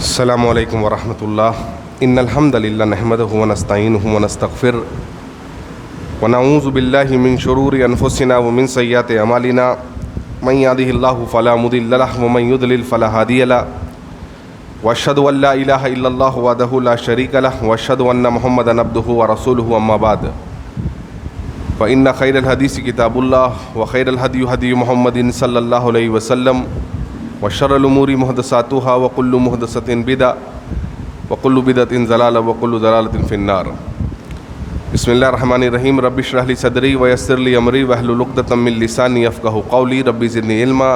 السلام علیکم ورحمۃ اللہ ان الحمد للہ نحمدہ ونستعینہ ونستغفرہ ونعوذ باللہ من شرور انفسنا ومن سیئات اعمالنا من یہدہ اللہ فلا مضل لہ ومن یضلل فلا ہادی لہ واشہد ان لا الہ الا اللہ وحدہ لا شریک لہ واشہد ان محمدا عبدہ ورسولہ اما بعد فإن خیر الحدیث کتاب اللہ وخیر الہدی ہدی محمد صلی اللہ علیہ وسلم وشر الامور محدثاتها وكل محدثة بدعة وكل بدعة ضلالة وكل ضلالة في النار. بسم اللہ الرحمن الرحیم. رب اشرح لي صدری ويسر لي امری واحلل عقدۃ من لسانی یفقهوا قولی. رب زدنی علما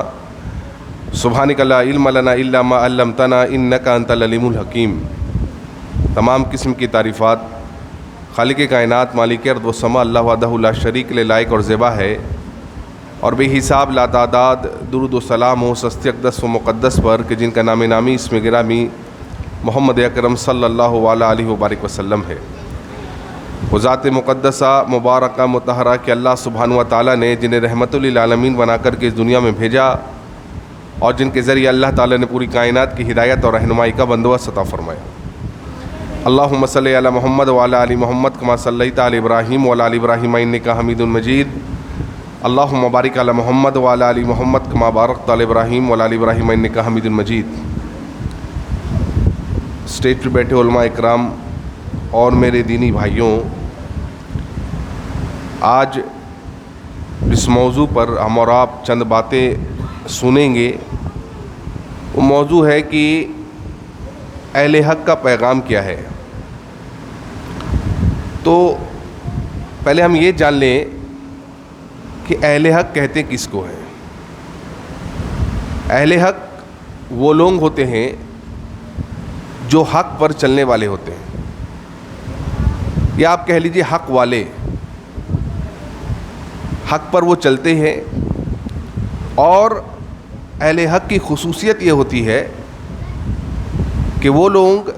سبحانک لا علم لنا الا ما علمتنا انک انت العلیم الحکیم. تمام قسم کی تعریفات خالق کائنات مالک ارض و سما اللہ وحدہ لا شریک لہ لائق اور زیبا ہے، اور بے حساب لا تعداد درود و سلام ہو سستی اقدس و مقدس پر کہ جن کا نام نامی اسم گرامی محمد اکرم صلی اللہ علیہ وبارک وسلم ہے. وہ ذات مقدسہ مبارکہ مطہرہ کہ اللہ سبحانہ و تعالیٰ نے جنہیں رحمت للعالمین بنا کر کے اس دنیا میں بھیجا، اور جن کے ذریعے اللہ تعالیٰ نے پوری کائنات کی ہدایت اور رہنمائی کا بندوبست عطا فرمایا. اللہم صلی علی محمد وعلی آل محمد کما صلیت علی ابراہیم وعلی آل ابراہیم انک حمید مجید. اللہم بارک علی محمد وعلی آل محمد کما بارکت علی ابراہیم وعلی آل ابراہیم انک حمید مجید. اسٹیج پر بیٹھے علماء اکرام اور میرے دینی بھائیوں، آج جس موضوع پر ہم اور آپ چند باتیں سنیں گے وہ موضوع ہے کہ اہل حق کا پیغام کیا ہے. تو پہلے ہم یہ جان لیں کہ اہل حق کہتے کس کو ہیں. اہل حق وہ لوگ ہوتے ہیں جو حق پر چلنے والے ہوتے ہیں، یا آپ کہہ لیجئے حق والے. حق پر وہ چلتے ہیں، اور اہل حق کی خصوصیت یہ ہوتی ہے کہ وہ لوگ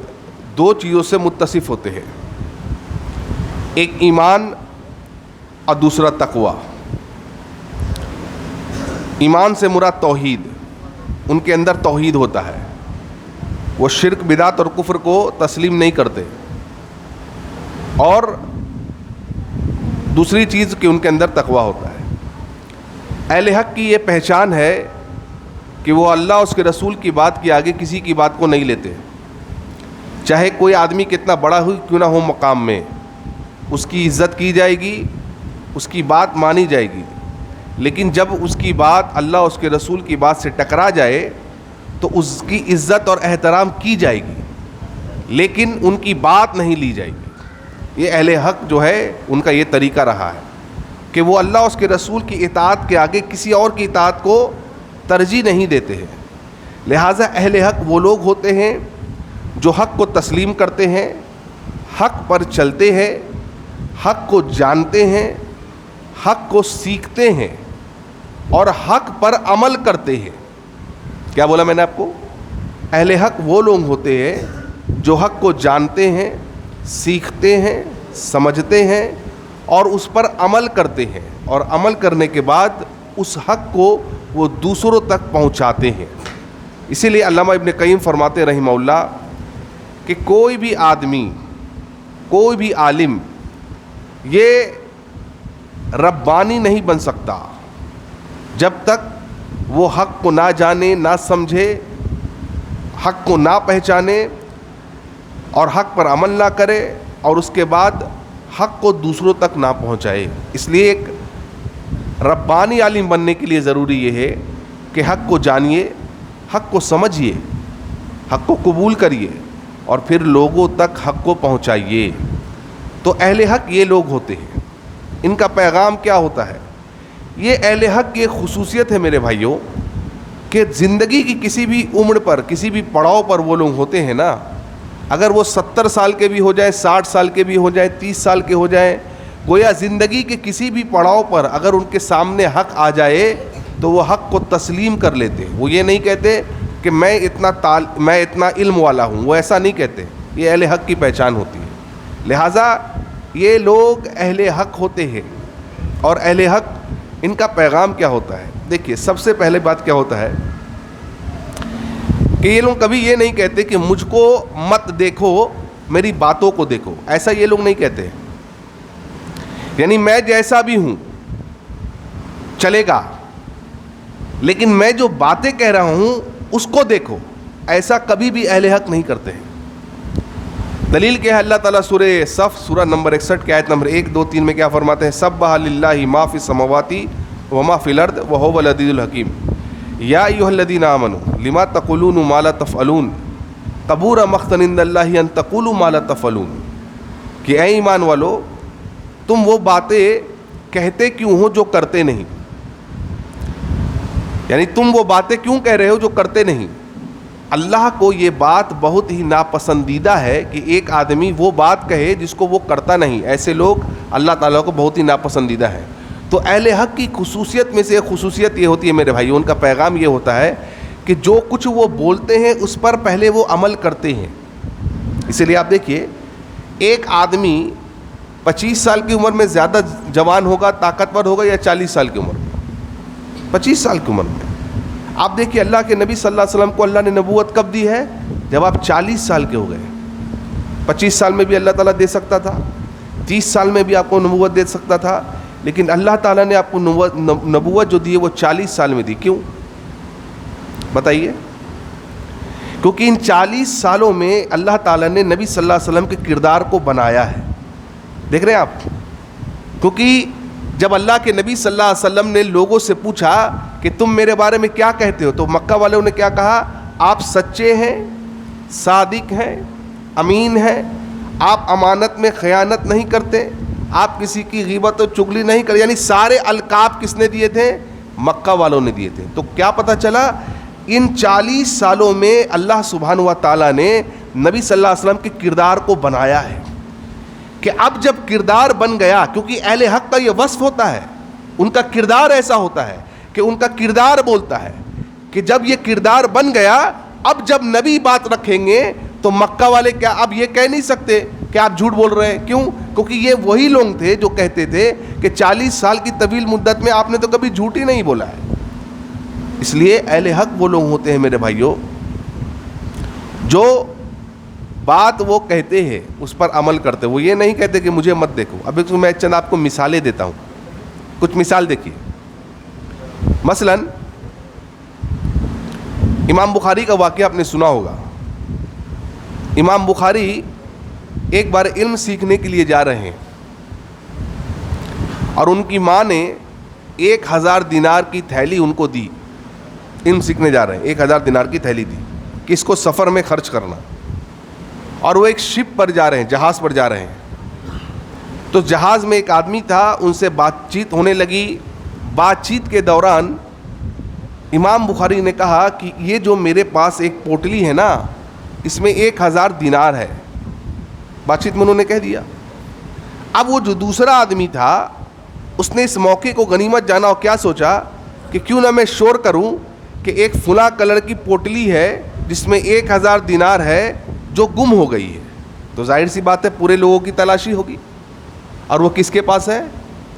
دو چیزوں سے متصف ہوتے ہیں، ایک ایمان اور دوسرا تقوی. ایمان سے مراد توحید، ان کے اندر توحید ہوتا ہے، وہ شرک بدعت اور کفر کو تسلیم نہیں کرتے. اور دوسری چیز کہ ان کے اندر تقوی ہوتا ہے. اہل حق کی یہ پہچان ہے کہ وہ اللہ اس کے رسول کی بات کے آگے کسی کی بات کو نہیں لیتے، چاہے کوئی آدمی کتنا بڑا ہو کیوں نہ ہو مقام میں، اس کی عزت کی جائے گی، اس کی بات مانی جائے گی. لیکن جب اس کی بات اللہ اس کے رسول کی بات سے ٹکرا جائے تو اس کی عزت اور احترام کی جائے گی، لیکن ان کی بات نہیں لی جائے گی. یہ اہل حق جو ہے ان کا یہ طریقہ رہا ہے کہ وہ اللہ اس کے رسول کی اطاعت کے آگے کسی اور کی اطاعت کو ترجیح نہیں دیتے ہیں. لہٰذا اہل حق وہ لوگ ہوتے ہیں جو حق کو تسلیم کرتے ہیں، حق پر چلتے ہیں، حق کو جانتے ہیں، حق کو سیکھتے ہیں اور حق پر عمل کرتے ہیں. کیا بولا میں نے آپ کو؟ اہل حق وہ لوگ ہوتے ہیں جو حق کو جانتے ہیں، سیکھتے ہیں، سمجھتے ہیں اور اس پر عمل کرتے ہیں، اور عمل کرنے کے بعد اس حق کو وہ دوسروں تک پہنچاتے ہیں. اسی لیے علامہ ابن قیم فرماتے رحمہ اللہ کہ کوئی بھی آدمی، کوئی بھی عالم یہ ربانی نہیں بن سکتا جب تک وہ حق کو نہ جانے، نہ سمجھے، حق کو نہ پہچانے اور حق پر عمل نہ کرے، اور اس کے بعد حق کو دوسروں تک نہ پہنچائے. اس لیے ایک ربانی عالم بننے کے لیے ضروری یہ ہے کہ حق کو جانیے، حق کو سمجھیے، حق کو قبول کریے اور پھر لوگوں تک حق کو پہنچائیے. تو اہل حق یہ لوگ ہوتے ہیں. ان کا پیغام کیا ہوتا ہے؟ یہ اہل حق کی خصوصیت ہے میرے بھائیوں کہ زندگی کی کسی بھی عمر پر، کسی بھی پڑاؤ پر وہ لوگ ہوتے ہیں نا، اگر وہ 70 سال کے بھی ہو جائیں، 60 سال کے بھی ہو جائیں، 30 سال کے ہو جائیں، گویا زندگی کے کسی بھی پڑاؤ پر اگر ان کے سامنے حق آ جائے تو وہ حق کو تسلیم کر لیتے. وہ یہ نہیں کہتے کہ میں اتنا علم والا ہوں، وہ ایسا نہیں کہتے. یہ اہل حق کی پہچان ہوتی ہے. لہٰذا یہ لوگ اہل حق ہوتے ہیں. اور اہل حق ان کا پیغام کیا ہوتا ہے؟ دیکھیے، سب سے پہلے بات کیا ہوتا ہے کہ یہ لوگ کبھی یہ نہیں کہتے کہ مجھ کو مت دیکھو، میری باتوں کو دیکھو، ایسا یہ لوگ نہیں کہتے. یعنی میں جیسا بھی ہوں چلے گا، لیکن میں جو باتیں کہہ رہا ہوں اس کو دیکھو، ایسا کبھی بھی اہل حق نہیں کرتے ہیں. دلیل کیا ہے؟ اللہ تعالیٰ سورہ صف سورہ نمبر 61 کی آیت نمبر 1 2 3 میں کیا فرماتے ہیں؟ سبح للہ ما فی السماوات وما فی الارض وہو العزیز الحکیم. یا ایھا الذین آمنوا لما تقولون ما لا تفعلون کبور مقتا عند اللہ ان تقولوا ما لا تفعلون. کہ اے ایمان والو، تم وہ باتیں کہتے کیوں ہو جو کرتے نہیں؟ یعنی تم وہ باتیں کیوں کہہ رہے ہو جو کرتے نہیں؟ اللہ کو یہ بات بہت ہی ناپسندیدہ ہے کہ ایک آدمی وہ بات کہے جس کو وہ کرتا نہیں. ایسے لوگ اللہ تعالیٰ کو بہت ہی ناپسندیدہ ہیں. تو اہل حق کی خصوصیت میں سے ایک خصوصیت یہ ہوتی ہے میرے بھائیوں، ان کا پیغام یہ ہوتا ہے کہ جو کچھ وہ بولتے ہیں اس پر پہلے وہ عمل کرتے ہیں. اسی لیے آپ دیکھیے، ایک آدمی 25 سال کی عمر میں زیادہ جوان ہوگا، طاقتور ہوگا، یا 40 سال کی عمر میں؟ 25 سال کی عمر میں. آپ دیکھیے اللہ کے نبی صلی اللہ علیہ وسلم کو اللہ نے نبوت کب دی ہے؟ جب آپ 40 سال کے ہو گئے. 25 سال میں بھی اللہ تعالیٰ دے سکتا تھا، 30 سال میں بھی آپ کو نبوت دے سکتا تھا، لیکن اللہ تعالیٰ نے آپ کو نبوت جو دی ہے وہ 40 سال میں دی. کیوں بتائیے؟ کیونکہ ان 40 سالوں میں اللہ تعالیٰ نے نبی صلی اللہ علیہ وسلم کے کردار کو بنایا ہے. دیکھ رہے ہیں آپ؟ کیونکہ جب اللہ کے نبی صلی اللہ علیہ وسلم نے لوگوں سے پوچھا کہ تم میرے بارے میں کیا کہتے ہو، تو مکہ والوں نے کیا کہا؟ آپ سچے ہیں، صادق ہیں، امین ہیں، آپ امانت میں خیانت نہیں کرتے، آپ کسی کی غیبت و چغلی نہیں کرتے. یعنی سارے القاب کس نے دیے تھے؟ مکہ والوں نے دیے تھے. تو کیا پتہ چلا؟ ان 40 سالوں میں اللہ سبحانہ و تعالیٰ نے نبی صلی اللہ علیہ وسلم کے کردار کو بنایا ہے کہ اب جب کردار بن گیا، کیونکہ اہل حق کا یہ وصف ہوتا ہے، ان کا کردار ایسا ہوتا ہے کہ ان کا کردار بولتا ہے کہ جب یہ کردار بن گیا، اب جب نبی بات رکھیں گے تو مکہ والے کیا اب یہ کہہ نہیں سکتے کہ آپ جھوٹ بول رہے ہیں. کیوں؟ کیونکہ یہ وہی لوگ تھے جو کہتے تھے کہ 40 سال کی طویل مدت میں آپ نے تو کبھی جھوٹ ہی نہیں بولا ہے. اس لیے اہل حق وہ لوگ ہوتے ہیں میرے بھائیوں جو بات وہ کہتے ہیں اس پر عمل کرتے. وہ یہ نہیں کہتے کہ مجھے مت دیکھو. اب میں چند آپ کو مثالیں دیتا ہوں. کچھ مثال دیکھیے. مثلا امام بخاری کا واقعہ آپ نے سنا ہوگا. امام بخاری ایک بار علم سیکھنے کے لیے جا رہے ہیں اور ان کی ماں نے 1000 دینار کی تھیلی ان کو دی. علم سیکھنے جا رہے ہیں، 1000 دینار کی تھیلی دی کہ اس کو سفر میں خرچ کرنا. اور وہ ایک شپ پر جا رہے ہیں، جہاز پر جا رہے ہیں. تو جہاز میں ایک آدمی تھا، ان سے بات چیت ہونے لگی. بات چیت کے دوران امام بخاری نے کہا کہ یہ جو میرے پاس ایک پوٹلی ہے نا، اس میں 1000 دینار ہے. بات چیت میں انہوں نے کہہ دیا. اب وہ جو دوسرا آدمی تھا اس نے اس موقع کو غنیمت جانا اور کیا سوچا کہ کیوں نہ میں شور کروں کہ ایک فلاں کلر کی پوٹلی ہے جس میں 1000 دینار ہے جو گم ہو گئی ہے. تو ظاہر سی بات ہے پورے لوگوں کی تلاشی ہوگی، اور وہ کس کے پاس ہے؟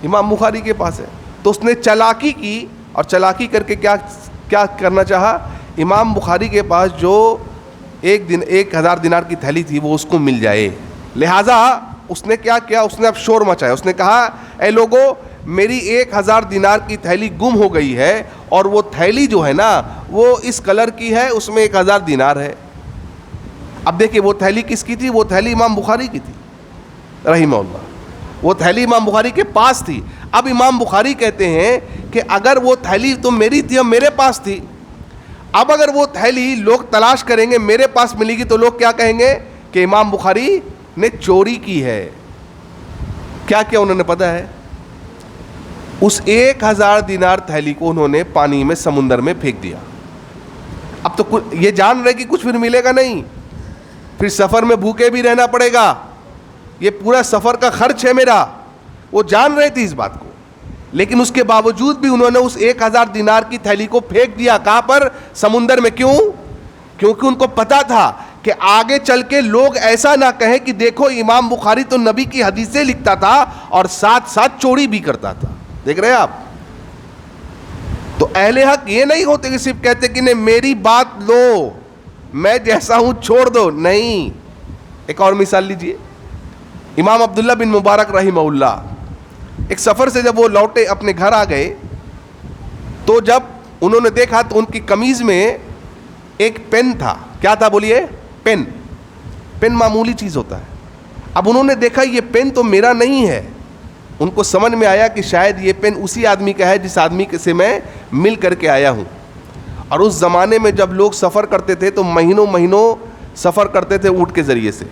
امام بخاری کے پاس ہے. تو اس نے چالاکی کی، اور چالاکی کر کے کیا کرنا چاہا؟ امام بخاری کے پاس جو 1000 دینار کی تھیلی تھی وہ اس کو مل جائے. لہٰذا اس نے کیا کیا؟ اس نے اب شور مچایا. اس نے کہا اے لوگو، میری 1000 دینار کی تھیلی گم ہو گئی ہے، اور وہ تھیلی جو ہے نا وہ اس کلر کی ہے، اس میں 1000 دینار ہے. اب دیکھیں وہ تھیلی کس کی تھی؟ وہ تھیلی امام بخاری کی تھی رحمہ اللہ. وہ تھیلی امام بخاری کے پاس تھی. اب امام بخاری کہتے ہیں کہ اگر وہ تھیلی تو میری تھی اور میرے پاس تھی، اب اگر وہ تھیلی لوگ تلاش کریں گے میرے پاس ملے گی تو لوگ کیا کہیں گے؟ کہ امام بخاری نے چوری کی ہے. کیا کیا انہوں نے پتہ ہے؟ اس 1000 دینار تھیلی کو انہوں نے پانی میں، سمندر میں پھینک دیا. اب تو یہ جان رہے کہ کچھ پھر ملے گا نہیں، پھر سفر میں بھوکے بھی رہنا پڑے گا، یہ پورا سفر کا خرچ ہے میرا. وہ جان رہے تھے اس بات کو، لیکن اس کے باوجود بھی انہوں نے اس 1000 دینار کی تھیلی کو پھینک دیا. کہاں پر؟ سمندر میں. کیوں؟ کیونکہ ان کو پتا تھا کہ آگے چل کے لوگ ایسا نہ کہیں کہ دیکھو امام بخاری تو نبی کی حدیثیں لکھتا تھا اور ساتھ ساتھ چوری بھی کرتا تھا. دیکھ رہے ہیں آپ؟ تو اہل حق یہ نہیں ہوتے کہ صرف کہتے کہ نہیں میری بات لو، میں جیسا ہوں چھوڑ دو. نہیں. ایک اور مثال لیجئے. امام عبداللہ بن مبارک رحمہ اللہ ایک سفر سے جب وہ لوٹے اپنے گھر آ گئے تو جب انہوں نے دیکھا تو ان کی قمیض میں ایک پین تھا. کیا تھا بولیے؟ پین. پین معمولی چیز ہوتا ہے. اب انہوں نے دیکھا یہ پین تو میرا نہیں ہے. ان کو سمجھ میں آیا کہ شاید یہ پین اسی آدمی کا ہے جس آدمی سے میں مل کر کے آیا ہوں. اور اس زمانے میں جب لوگ سفر کرتے تھے تو مہینوں مہینوں سفر کرتے تھے اونٹ کے ذریعے سے.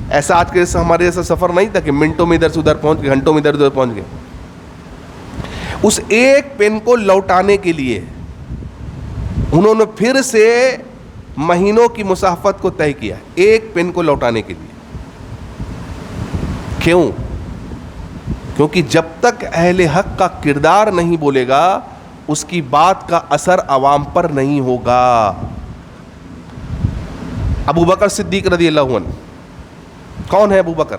ایسا آج کے جیسا ہمارے جیسا سفر نہیں تھا کہ منٹوں میں ادھر سے ادھر پہنچ گئے, گھنٹوں میں ادھر ادھر پہنچ گئے. اس ایک پین کو لوٹانے کے لیے انہوں نے پھر سے مہینوں کی مسافت کو طے کیا, ایک پین کو لوٹانے کے لیے. کیوں؟ کیونکہ جب تک اہل حق کا کردار نہیں بولے گا اس کی بات کا اثر عوام پر نہیں ہوگا. ابو بکر صدیق رضی اللہ عنہ کون ہے؟ ابو بکر.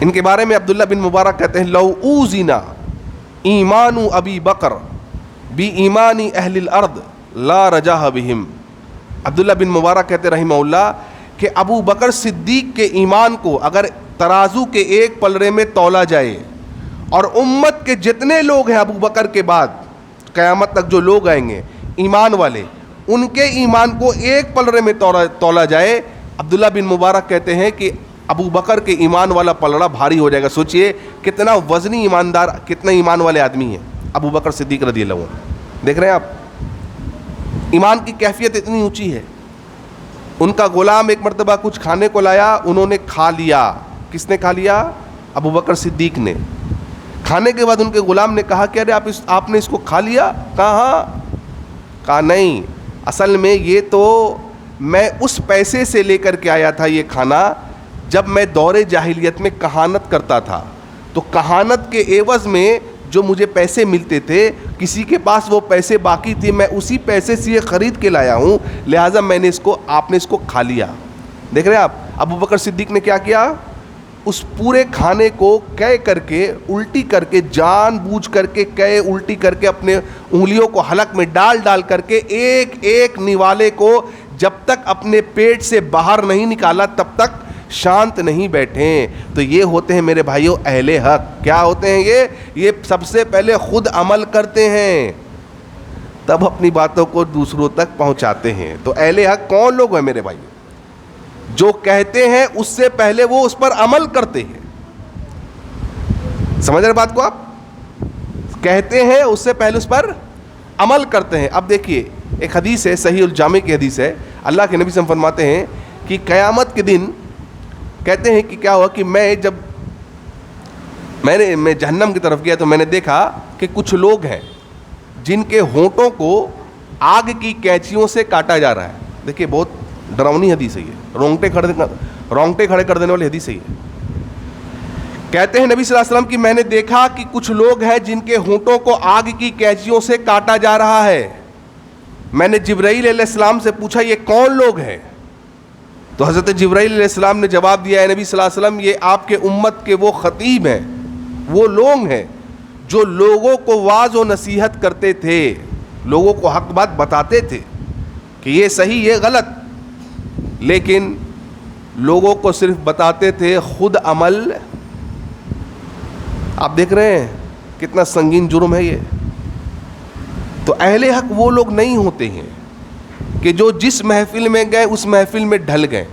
ان کے بارے میں عبداللہ بن مبارک کہتے ہیں لو اوزنا ایمان ابی بکر بی ایمان اہل الارض لا رجاح بہم. عبداللہ بن مبارک کہتے رحمہ اللہ کہ ابو بکر صدیق کے ایمان کو اگر ترازو کے ایک پلڑے میں تولا جائے اور امت کے جتنے لوگ ہیں ابو بکر کے بعد قیامت تک جو لوگ آئیں گے ایمان والے, ان کے ایمان کو ایک پلڑے میں تولا جائے, عبداللہ بن مبارک کہتے ہیں کہ ابو بکر کے ایمان والا پلڑا بھاری ہو جائے گا. سوچئے کتنا وزنی ایماندار, کتنے ایمان والے آدمی ہیں ابو بکر صدیق رضی اللہ عنہ. دیکھ رہے ہیں آپ, ایمان کی کیفیت اتنی اونچی ہے. ان کا غلام ایک مرتبہ کچھ کھانے کو لایا, انہوں نے کھا لیا. کس نے کھا لیا؟ ابو بکر صدیق نے. کھانے کے بعد ان کے غلام نے کہا کہ ارے آپ نے اس کو کھا لیا؟ کہا نہیں, اصل میں یہ تو میں اس پیسے سے لے کر کے آیا تھا یہ کھانا جب میں دور جاہلیت میں کہانت کرتا تھا. تو کہانت کے عوض میں جو مجھے پیسے ملتے تھے, کسی کے پاس وہ پیسے باقی تھے, میں اسی پیسے سے یہ خرید کے لایا ہوں, لہٰذا میں نے آپ نے اس کو کھا لیا. دیکھ رہے ہیں آپ, ابو بکر صدیق نے کیا کیا؟ اس پورے کھانے کو قے کر کے, الٹی کر کے, جان بوجھ کر کے قے الٹی کر کے اپنے انگلیوں کو حلق میں ڈال کر کے ایک ایک نوالے کو جب تک اپنے پیٹ سے باہر نہیں نکالا تب تک شانت نہیں بیٹھے. تو یہ ہوتے ہیں میرے بھائیوں اہل حق. کیا ہوتے ہیں یہ سب سے پہلے خود عمل کرتے ہیں تب اپنی باتوں کو دوسروں تک پہنچاتے ہیں. تو اہل حق کون لوگ ہیں میرے بھائیوں؟ جو کہتے ہیں اس سے پہلے وہ اس پر عمل کرتے ہیں. سمجھ رہے بات کو آپ؟ کہتے ہیں اس سے پہلے اس پر عمل کرتے ہیں. اب دیکھیے ایک حدیث ہے, صحیح الجامع کی حدیث ہے, اللہ کے نبی صلی اللہ علیہ وسلم فرماتے ہیں کہ قیامت کے دن کہتے ہیں کہ کیا ہوا کہ میں جہنم کی طرف گیا تو میں نے دیکھا کہ کچھ لوگ ہیں جن کے ہونٹوں کو آگ کی کینچیوں سے کاٹا جا رہا ہے. دیکھیے بہت ڈراؤنی حدیث ہے یہ, رونگٹے کھڑے کر دینے والی حدیث ہے یہ. کہتے ہیں نبی صلی اللہ علیہ وسلم کہ میں نے دیکھا کہ کچھ لوگ ہیں جن کے ہونٹوں کو آگ کی کینچیوں سے کاٹا جا رہا ہے. میں نے جبرائیل علیہ السلام سے پوچھا یہ کون لوگ ہیں؟ تو حضرت جبرائیل علیہ السلام نے جواب دیا ہے نبی صلی اللہ علیہ وسلم یہ آپ کے امت کے وہ خطیب ہیں, وہ لوگ ہیں جو لوگوں کو واعظ و نصیحت کرتے تھے, لوگوں کو حق بات بتاتے تھے کہ یہ صحیح یہ غلط, لیکن لوگوں کو صرف بتاتے تھے, خود عمل. آپ دیکھ رہے ہیں کتنا سنگین جرم ہے یہ. تو اہل حق وہ لوگ نہیں ہوتے ہیں کہ جو جس محفل میں گئے اس محفل میں ڈھل گئے.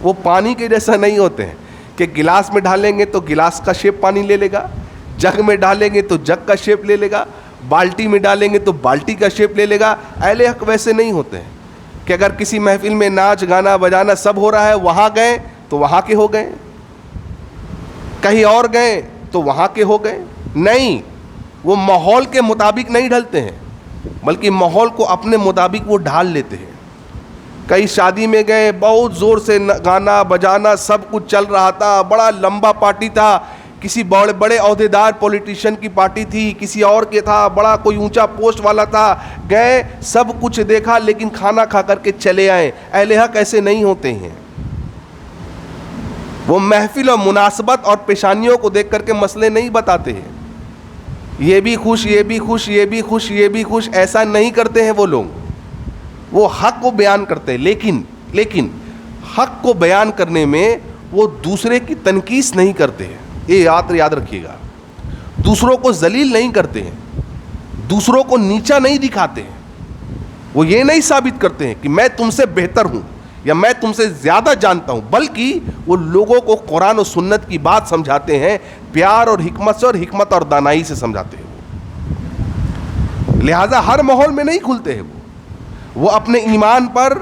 وہ پانی کے جیسا نہیں ہوتے ہیں کہ گلاس میں ڈالیں گے تو گلاس کا شیپ پانی لے لے گا, جگ میں ڈالیں گے تو جگ کا شیپ لے لے گا, بالٹی میں ڈالیں گے تو بالٹی کا شیپ لے لے گا. اہل حق ویسے نہیں ہوتے ہیں کہ اگر کسی محفل میں ناچ گانا بجانا سب ہو رہا ہے, وہاں گئے تو وہاں کے ہو گئے, کہیں اور گئے تو وہاں کے ہو گئے. نہیں, وہ ماحول کے مطابق نہیں ڈھلتے ہیں بلکہ ماحول کو اپنے مطابق وہ ڈھال لیتے ہیں. کئی شادی میں گئے, بہت زور سے گانا بجانا سب کچھ چل رہا تھا, بڑا لمبا پارٹی تھا, کسی بڑے عہدیدار پولیٹیشین کی پارٹی تھی, کسی اور کے تھا, بڑا کوئی اونچا پوسٹ والا تھا, گئے سب کچھ دیکھا لیکن کھانا کھا کر کے چلے آئے. اہل حق ایسے نہیں ہوتے ہیں. وہ محفل اور مناسبت اور پیشانیوں کو دیکھ کر کے مسئلے نہیں بتاتے ہیں. یہ بھی خوش, یہ بھی خوش, یہ بھی خوش, یہ بھی خوش, ایسا نہیں کرتے ہیں وہ لوگ. وہ حق کو بیان کرتے ہیں, لیکن حق کو بیان کرنے میں وہ دوسرے کی تنقیص نہیں کرتے ہیں. یہ یاد رکھیے گا, دوسروں کو ذلیل نہیں کرتے ہیں, دوسروں کو نیچا نہیں دکھاتے ہیں. وہ یہ نہیں ثابت کرتے ہیں کہ میں تم سے بہتر ہوں یا میں تم سے زیادہ جانتا ہوں, بلکہ وہ لوگوں کو قرآن و سنت کی بات سمجھاتے ہیں, پیار اور حکمت سے, اور حکمت اور دانائی سے سمجھاتے ہیں. لہذا ہر ماحول میں نہیں کھلتے ہیں. وہ اپنے ایمان پر,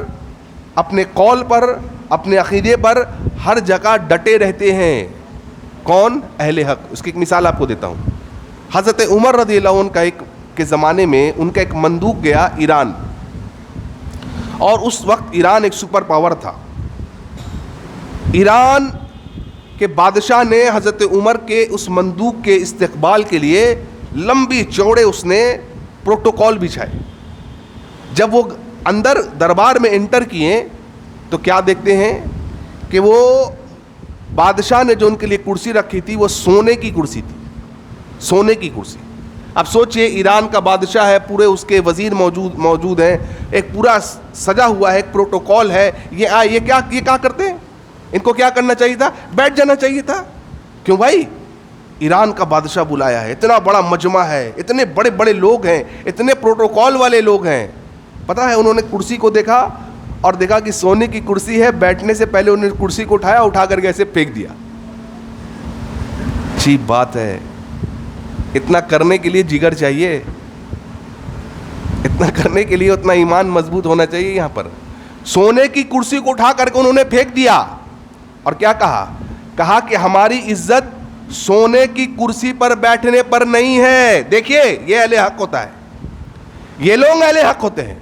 اپنے قول پر, اپنے عقیدے پر ہر جگہ ڈٹے رہتے ہیں. کون؟ اہل حق. اس کی ایک مثال آپ کو دیتا ہوں. حضرت عمر رضی اللہ عنہ کے زمانے میں ان کا ایک مندوب گیا ایران, اور اس وقت ایران ایک سپر پاور تھا. ایران کے بادشاہ نے حضرت عمر کے اس مندوب کے استقبال کے لیے لمبی چوڑے اس نے پروٹوکول بچھائے. جب وہ اندر دربار میں انٹر کیے تو کیا دیکھتے ہیں کہ وہ بادشاہ نے جو ان کے لیے کرسی رکھی تھی وہ سونے کی کرسی تھی, سونے کی کرسی. اب سوچئے ایران کا بادشاہ ہے, پورے اس کے وزیر موجود ہیں, ایک پورا سجا ہوا ہے, ایک پروٹوکول ہے. یہ کیا کرتے ہیں؟ ان کو کیا کرنا چاہیے تھا؟ بیٹھ جانا چاہیے تھا. کیوں بھائی؟ ایران کا بادشاہ بلایا ہے, اتنا بڑا مجمع ہے, اتنے بڑے بڑے لوگ ہیں, اتنے پروٹوکول والے لوگ ہیں. پتہ ہے انہوں نے کرسی کو دیکھا اور دیکھا کہ سونے کی کرسی ہے. بیٹھنے سے پہلے انہوں نے کرسی کو اٹھا کر کے ایسے پھینک دیا. اچھی بات ہے. اتنا کرنے کے لیے جگر چاہیے, اتنا کرنے کے لیے اتنا ایمان مضبوط ہونا چاہیے. یہاں پر سونے کی کرسی کو اٹھا کر کے انہوں نے پھینک دیا, اور کیا کہا کہ ہماری عزت سونے کی کرسی پر بیٹھنے پر نہیں ہے. دیکھیے یہ اہل حق ہوتا ہے, یہ لوگ اہل حق ہوتے ہیں.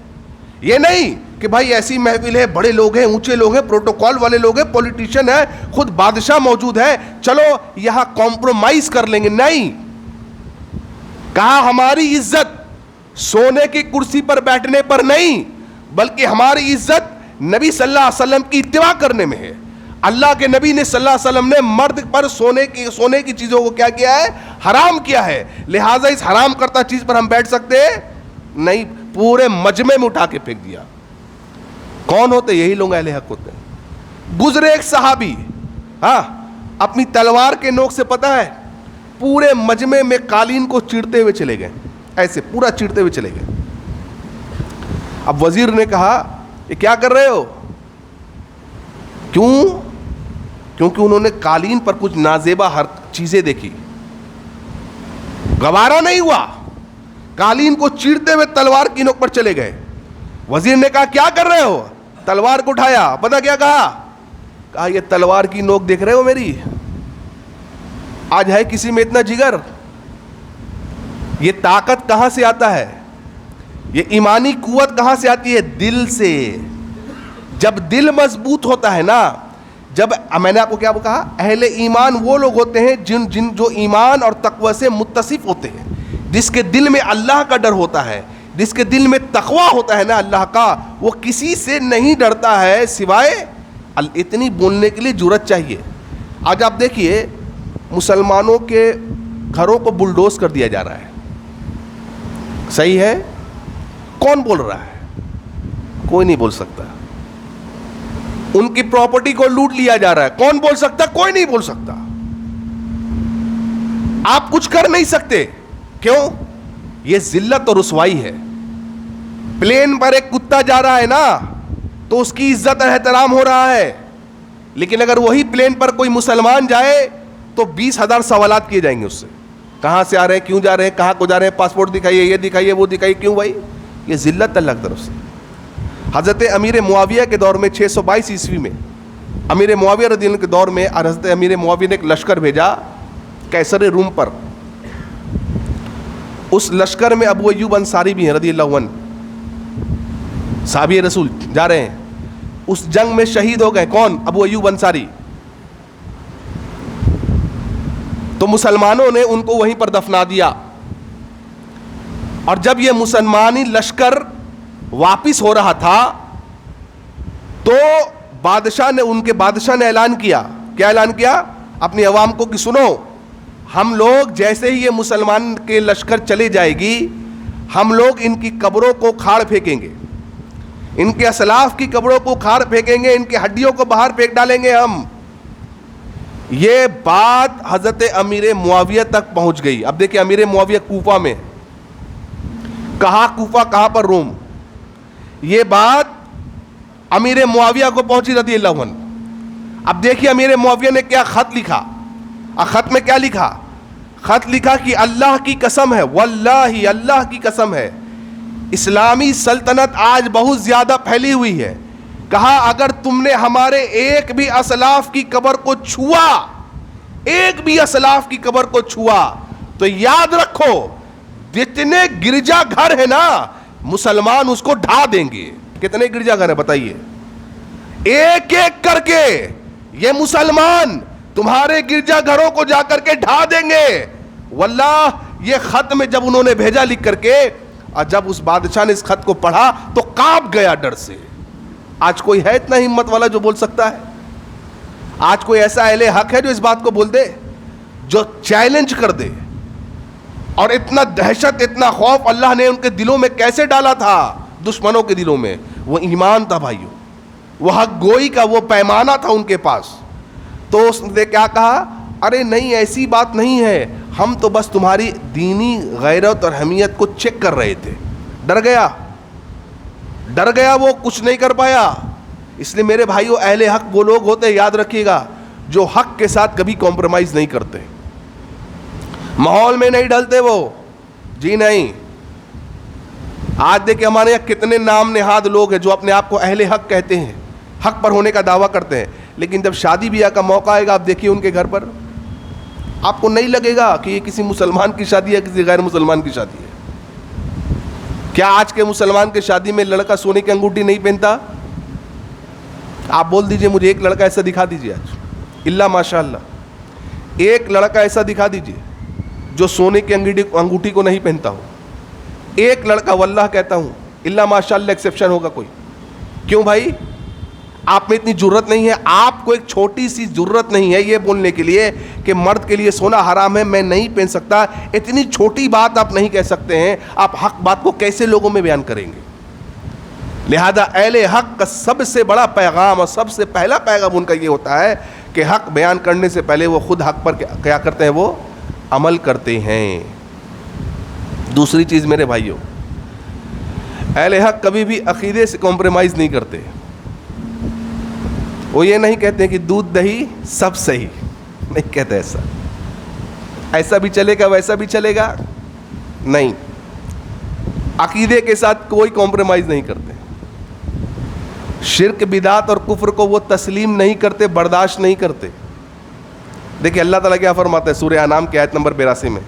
یہ نہیں کہ بھائی ایسی محفل ہے, بڑے لوگ ہیں, اونچے لوگ ہیں, پروٹوکول والے لوگ ہیں, پولیٹیشین ہے, خود بادشاہ موجود ہے, چلو یہاں کمپرومائز کر لیں گے. نہیں, کہا ہماری عزت سونے کی کرسی پر بیٹھنے پر نہیں, بلکہ ہماری عزت نبی صلی اللہ علیہ وسلم کی اتباع کرنے میں ہے. اللہ کے نبی نے صلی اللہ علیہ وسلم نے مرد پر سونے کی چیزوں کو کیا کیا ہے؟ حرام کیا ہے. لہٰذا اس حرام کرتا چیز پر ہم بیٹھ سکتے نہیں. پورے مجمع میں اٹھا کے پھینک دیا. کون ہوتے؟ یہی لوگ اہل حق ہوتے ہیں. گزرے ایک صحابی, اپنی تلوار کے نوک سے, پتہ ہے, پورے مجمع میں قالین کو چیرتے ہوئے چلے گئے, ایسے پورا چیرتے ہوئے چلے گئے. اب وزیر نے کہا یہ کیا کر رہے ہو؟ کیونکہ انہوں نے قالین پر کچھ نازیبا ہر چیزیں دیکھی, گوارا نہیں ہوا, قالین کو چیرتے ہوئے تلوار کی نوک پر چلے گئے. وزیر نے کہا کیا کر رہے ہو؟ تلوار کو اٹھایا, پتہ کیا کہا یہ تلوار کی نوک دیکھ رہے ہو میری؟ آج ہے کسی میں اتنا جگر؟ یہ طاقت کہاں سے آتا ہے؟ یہ ایمانی قوت کہاں سے آتی ہے؟ دل سے. جب دل مضبوط ہوتا ہے نا, جب میں نے آپ کو کیا کہا, اہل ایمان وہ لوگ ہوتے ہیں جو ایمان اور تقوی سے متصف ہوتے ہیں, جس کے دل میں اللہ کا ڈر ہوتا ہے, جس کے دل میں تقوی ہوتا ہے نا اللہ کا, وہ کسی سے نہیں ڈرتا ہے سوائے اتنی بولنے کے لیے جرأت چاہیے. آج آپ دیکھیے مسلمانوں کے گھروں کو بلڈوز کر دیا جا رہا ہے, صحیح ہے؟ کون بول رہا ہے؟ کوئی نہیں بول سکتا. ان کی پراپرٹی کو لوٹ لیا جا رہا ہے, کون بول سکتا؟ کوئی نہیں بول سکتا. آپ کچھ کر نہیں سکتے. کیوں؟ یہ ذلت اور رسوائی ہے. پلین پر ایک کتا جا رہا ہے نا, تو اس کی عزت اور احترام ہو رہا ہے, لیکن اگر وہی پلین پر کوئی مسلمان جائے تو 20,000 سوالات کیے جائیں گے اس سے. کہاں سے آ رہے ہیں, کیوں جا رہے ہیں, کہاں کو جا رہے ہیں, پاسپورٹ دکھائیے, یہ دکھائیے, وہ دکھائیے. کیوں بھائی؟ یہ ذلت اللہ کی طرف سے. حضرت امیر معاویہ کے دور میں 622 عیسوی میں, امیر معاویہ رضی اللہ عنہ کے دور میں, حضرت امیر معاویہ نے ایک لشکر بھیجا قیصر روم پر. اس لشکر میں ابو ایوب انصاری بھی ہیں رضی اللہ عنہ, صحابی رسول جا رہے ہیں. اس جنگ میں شہید ہو گئے. کون؟ ابو ایوب انصاری. تو مسلمانوں نے ان کو وہیں پر دفنا دیا. اور جب یہ مسلمانی لشکر واپس ہو رہا تھا تو بادشاہ نے اعلان کیا. کیا اعلان کیا اپنی عوام کو کہ سنو, ہم لوگ جیسے ہی یہ مسلمان کے لشکر چلے جائے گی, ہم لوگ ان کی قبروں کو کھاڑ پھینکیں گے. ان کے اسلاف کی قبروں کو اکھاڑ پھینکیں گے, ان کی ہڈیوں کو باہر پھینک ڈالیں گے ہم. یہ بات حضرت امیر معاویہ تک پہنچ گئی. اب دیکھیں امیر معاویہ کوفہ میں, کہاں کوفہ کہاں پر روم. یہ بات امیر معاویہ کو پہنچی رضی اللہ عنہ. اب دیکھیے امیر معاویہ نے کیا خط لکھا. خط میں کیا لکھا؟ خط لکھا کہ اللہ کی قسم ہے, واللہ اللہ کی قسم ہے, اسلامی سلطنت آج بہت زیادہ پھیلی ہوئی ہے. کہا اگر تم نے ہمارے ایک بھی اسلاف کی قبر کو چھوا, ایک بھی اسلاف کی قبر کو چھوا, تو یاد رکھو جتنے گرجا گھر ہے نا مسلمان اس کو ڈھا دیں گے. کتنے گرجا گھر ہے بتائیے؟ ایک ایک کر کے یہ مسلمان تمہارے گرجا گھروں کو جا کر کے ڈھا دیں گے. واللہ یہ خط میں جب انہوں نے بھیجا لکھ کر کے, اور جب اس بادشاہ نے اس خط کو پڑھا تو کانپ گیا ڈر سے. آج کوئی ہے اتنا ہمت والا جو بول سکتا ہے؟ آج کوئی ایسا اہل حق ہے جو اس بات کو بول دے, جو چیلنج کر دے؟ اور اتنا دہشت, اتنا خوف اللہ نے ان کے دلوں میں کیسے ڈالا تھا, دشمنوں کے دلوں میں؟ وہ ایمان تھا بھائیو, وہ حق گوئی کا وہ پیمانہ تھا ان کے پاس. تو اس نے کیا کہا, ارے نہیں ایسی بات نہیں ہے, ہم تو بس تمہاری دینی غیرت اور حمیت کو چیک کر رہے تھے. ڈر گیا, وہ کچھ نہیں کر پایا. اس لیے میرے بھائیو اہل حق وہ لوگ ہوتے ہیں, یاد رکھیے گا, جو حق کے ساتھ کبھی کمپرومائز نہیں کرتے, ماحول میں نہیں ڈلتے وہ, جی نہیں. آج دیکھیں ہمارے یہاں کتنے نام نہاد لوگ ہیں جو اپنے آپ کو اہل حق کہتے ہیں, حق پر ہونے کا دعویٰ کرتے ہیں, لیکن جب شادی بیاہ کا موقع آئے گا آپ دیکھیے ان کے گھر پر, آپ کو نہیں لگے گا کہ یہ کسی مسلمان کی شادی ہے, کسی غیر مسلمان کی شادی ہے. کیا آج کے مسلمان کی شادی میں لڑکا سونے کی انگوٹھی نہیں پہنتا؟ آپ بول دیجئے مجھے ایک لڑکا ایسا دکھا دیجئے آج, اللہ ماشاء اللہ, ایک لڑکا ایسا دکھا دیجئے جو سونے کی انگوٹھی کو نہیں پہنتا ہو. ایک لڑکا, واللہ کہتا ہوں, اللہ ماشاء اللہ ایکسیپشن ہوگا کوئی. کیوں بھائی؟ آپ میں اتنی جرت نہیں ہے, آپ کو ایک چھوٹی سی جرت نہیں ہے یہ بولنے کے لیے کہ مرد کے لیے سونا حرام ہے, میں نہیں پہن سکتا. اتنی چھوٹی بات آپ نہیں کہہ سکتے ہیں, آپ حق بات کو کیسے لوگوں میں بیان کریں گے؟ لہذا اہل حق کا سب سے بڑا پیغام اور سب سے پہلا پیغام ان کا یہ ہوتا ہے کہ حق بیان کرنے سے پہلے وہ خود حق پر کیا کرتے ہیں, وہ عمل کرتے ہیں. دوسری چیز میرے بھائیوں, اہل حق کبھی بھی عقیدے سے کمپرومائز نہیں کرتے. وہ یہ نہیں کہتے کہ دودھ دہی سب صحیح, نہیں کہتے ایسا. ایسا بھی چلے گا ویسا بھی چلے گا, نہیں. عقیدے کے ساتھ کوئی کمپرومائز نہیں کرتے. شرک بدعت اور کفر کو وہ تسلیم نہیں کرتے, برداشت نہیں کرتے. دیکھیں اللہ تعالیٰ کیا فرماتا ہے سورہ انعام کی آیت نمبر 82 میں,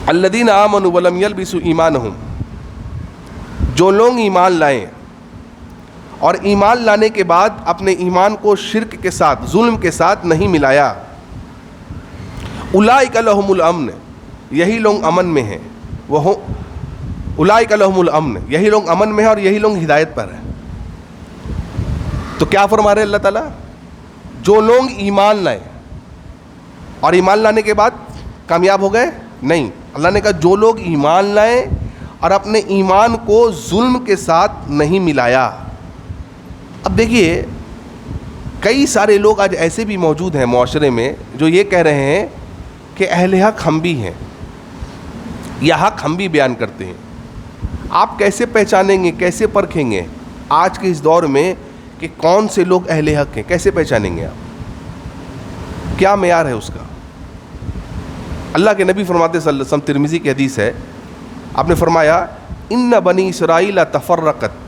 الذین آمنوا ولم یلبسوا ایمانہم, جو لوگ ایمان لائیں اور ایمان لانے کے بعد اپنے ایمان کو شرک کے ساتھ, ظلم کے ساتھ نہیں ملایا, اولئک لہم الامن, یہی لوگ امن میں ہیں. وہ اولئک لہم الامن, یہی لوگ امن میں ہیں اور یہی لوگ ہدایت پر ہیں. تو کیا فرما رہے اللہ تعالیٰ؟ جو لوگ ایمان لائیں اور ایمان لانے کے بعد کامیاب ہو گئے نہیں. اللہ نے کہا جو لوگ ایمان لائیں اور اپنے ایمان کو ظلم کے ساتھ نہیں ملایا. اب دیکھیے کئی سارے لوگ آج ایسے بھی موجود ہیں معاشرے میں جو یہ کہہ رہے ہیں کہ اہل حق ہم بھی ہیں یا حق ہم بھی بیان کرتے ہیں. آپ کیسے پہچانیں گے, کیسے پرکھیں گے آج کے اس دور میں کہ کون سے لوگ اہل حق ہیں؟ کیسے پہچانیں گے آپ؟ کیا معیار ہے اس کا؟ اللہ کے نبی فرماتے صلی اللہ علیہ وسلم, ترمذی کی حدیث ہے, آپ نے فرمایا ان بنی اسرائیل تفرقت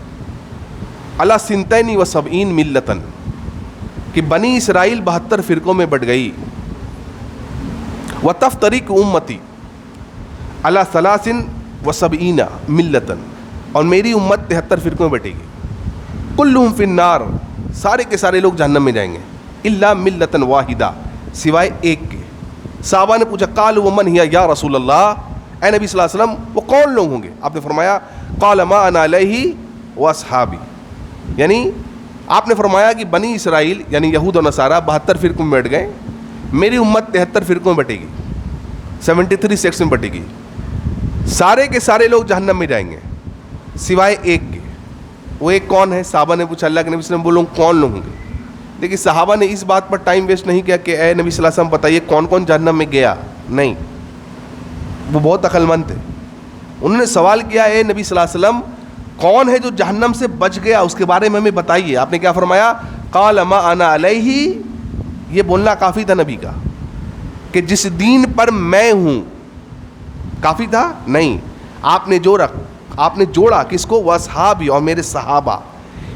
علی 72 ملتن, کہ بنی اسرائیل 72 فرقوں میں بٹ گئی. وتفترق امتی علی 73 ملتن, اور میری امت 73 فرقوں میں بٹے گی. کلہم فی النار, سارے کے سارے لوگ جہنم میں جائیں گے, الا ملتن واحدہ, سوائے ایک کے. صحابہ نے پوچھا قالوا ومن ہی یا رسول اللہ, اے نبی صلی اللہ علیہ وسلم وہ کون لوگ ہوں گے؟ آپ نے فرمایا قال ما انا علیہ واصحابی, یعنی آپ نے فرمایا کہ بنی اسرائیل یعنی یہود و نصارہ 72 فرقوں میں بیٹھ گئے, میری امت 73 فرقوں میں بٹے گی, 73 سیکشن میں بٹے گی, سارے کے سارے لوگ جہنم میں جائیں گے. سوائے ایک کے. وہ ایک کون ہے؟ صحابہ نے پوچھا اللہ کے نبی صلی اللہ علیہ وسلم بولو کون لوگ ہوں گے. لیکن صحابہ نے اس بات پر ٹائم ویسٹ نہیں کیا کہ اے نبی صلی اللہ علیہ وسلم بتائیے کون کون جہنم میں گیا. نہیں, وہ بہت عقل مند تھے. انہوں نے سوال کیا اے نبی صلی اللہ علیہ وسلم کون ہے جو جہنم سے بچ گیا, اس کے بارے میں ہمیں بتائیے. آپ نے کیا فرمایا؟ قال ما انا علیہ. یہ بولنا کافی تھا نبی کا کہ جس دین پر میں ہوں. کافی تھا؟ نہیں. آپ نے جوڑا کس کو؟ واصحابی, اور میرے صحابہ.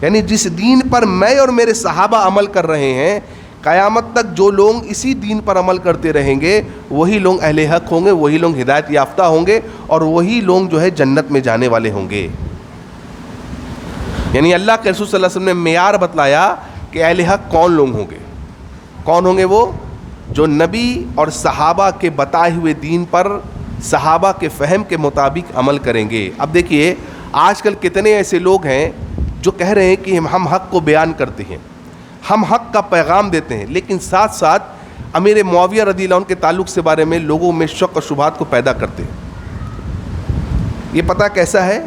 یعنی جس دین پر میں اور میرے صحابہ عمل کر رہے ہیں, قیامت تک جو لوگ اسی دین پر عمل کرتے رہیں گے وہی لوگ اہل حق ہوں گے, وہی لوگ ہدایت یافتہ ہوں گے, اور وہی لوگ جو ہے جنت میں جانے والے ہوں گے. یعنی اللہ کے رسول صلی اللہ علیہ وسلم نے معیار بتلایا کہ اہل حق کون لوگ ہوں گے. کون ہوں گے؟ وہ جو نبی اور صحابہ کے بتائے ہوئے دین پر, صحابہ کے فہم کے مطابق عمل کریں گے. اب دیکھیے آج کل کتنے ایسے لوگ ہیں جو کہہ رہے ہیں کہ ہم حق کو بیان کرتے ہیں, ہم حق کا پیغام دیتے ہیں, لیکن ساتھ ساتھ امیر معاویہ رضی اللہ عنہ کے تعلق سے بارے میں لوگوں میں شک و شبہات کو پیدا کرتے ہیں. یہ پتہ کیسا ہے؟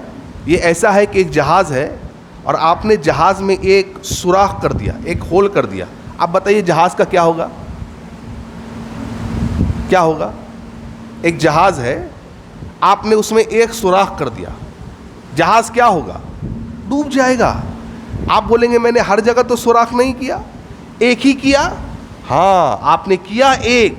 یہ ایسا ہے کہ ایک جہاز ہے اور آپ نے جہاز میں ایک سوراخ کر دیا, ایک ہول کر دیا. اب بتائیے جہاز کا کیا ہوگا؟ کیا ہوگا؟ ایک جہاز ہے, آپ نے اس میں ایک سوراخ کر دیا, جہاز کیا ہوگا؟ ڈوب جائے گا. آپ بولیں گے میں نے ہر جگہ تو سوراخ نہیں کیا, ایک ہی کیا. ہاں آپ نے کیا ایک,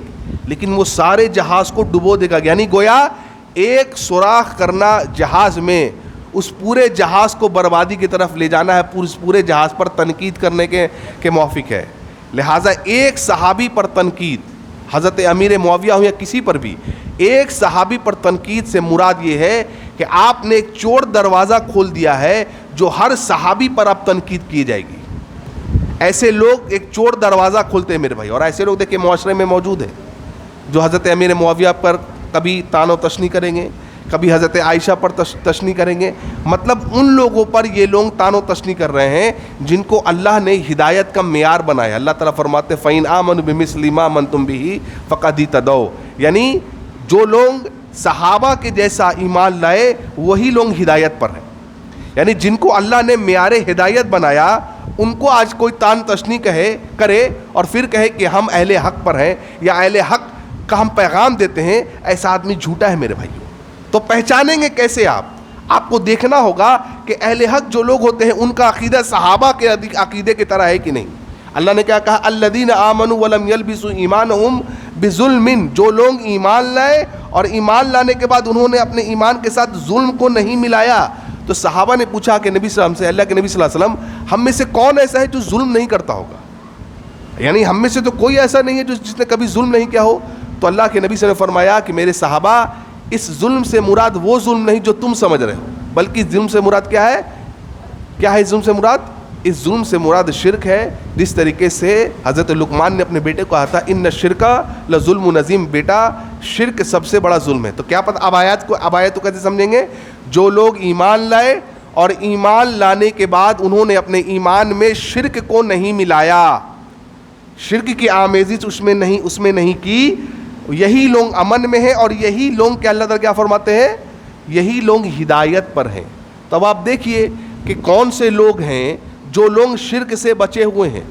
لیکن وہ سارے جہاز کو ڈبو دے گا. یعنی گویا ایک سوراخ کرنا جہاز میں اس پورے جہاز کو بربادی کی طرف لے جانا ہے, پورے جہاز پر تنقید کرنے کے موافق ہے. لہٰذا ایک صحابی پر تنقید, حضرت امیر معاویہ ہوں یا کسی پر بھی, ایک صحابی پر تنقید سے مراد یہ ہے کہ آپ نے ایک چور دروازہ کھول دیا ہے جو ہر صحابی پر اب تنقید کی جائے گی. ایسے لوگ ایک چور دروازہ کھولتے ہیں میرے بھائی, اور ایسے لوگ دیکھیں معاشرے میں موجود ہیں جو حضرت امیر معاویہ پر کبھی طعن و تشنیع کریں گے, کبھی حضرت عائشہ پر تشنیع کریں گے. مطلب ان لوگوں پر یہ لوگ طعن و تشنیع کر رہے ہیں جن کو اللہ نے ہدایت کا معیار بنایا. اللہ تعالیٰ فرماتے فَإِنْ آمَنُوا بِمِثْلِ مَا آمَنْتُمْ بِهِ فَقَدْ اهْتَدَوْا. یعنی جو لوگ صحابہ کے جیسا ایمان لائے وہی لوگ ہدایت پر ہیں. یعنی جن کو اللہ نے معیار ہدایت بنایا ان کو آج کوئی طعن تشنیع کرے اور پھر کہے کہ ہم اہل حق پر ہیں یا اہل حق کا ہم پیغام دیتے ہیں, ایسا آدمی جھوٹا ہے میرے بھائیوں. تو پہچانیں گے کیسے آپ کو دیکھنا ہوگا کہ اہل حق جو لوگ ہوتے ہیں ان کا عقیدہ صحابہ کے عقیدے کی طرح ہے کہ نہیں. اللہ نے کیا کہا؟ الذین آمنوا ولم یلبسوا ایمانہم بظلم. جو لوگ ایمان لائے اور ایمان لانے کے بعد انہوں نے اپنے ایمان کے ساتھ ظلم کو نہیں ملایا. تو صحابہ نے پوچھا کہ نبی صلی اللہ علیہ وسلم سے, اللہ کے نبی صلی اللہ علیہ وسلم ہم میں سے کون ایسا ہے جو ظلم نہیں کرتا ہوگا؟ یعنی ہم میں سے تو کوئی ایسا نہیں ہے جس نے کبھی ظلم نہیں کیا ہو. تو اللہ کے نبی صلی اللہ علیہ وسلم نے فرمایا کہ میرے صحابہ, اس ظلم سے مراد وہ ظلم نہیں جو تم سمجھ رہے ہو, بلکہ ظلم سے مراد کیا ہے؟ کیا ہے ظلم سے مراد؟ اس ظلم سے مراد شرک ہے. جس طریقے سے حضرت لقمان نے اپنے بیٹے کو کہا تھا ان الشرک لظلم عظیم, بیٹا شرک سب سے بڑا ظلم ہے. تو کیا پتہ اب آیت کو کیسے سمجھیں گے؟ جو لوگ ایمان لائے اور ایمان لانے کے بعد انہوں نے اپنے ایمان میں شرک کو نہیں ملایا, شرک کی آمیزش اس میں نہیں کی, یہی لوگ امن میں ہیں اور یہی لوگ کہ اللہ تعالیٰ کیا فرماتے ہیں؟ یہی لوگ ہدایت پر ہیں. تو اب آپ دیکھیے کہ کون سے لوگ ہیں جو لوگ شرک سے بچے ہوئے ہیں,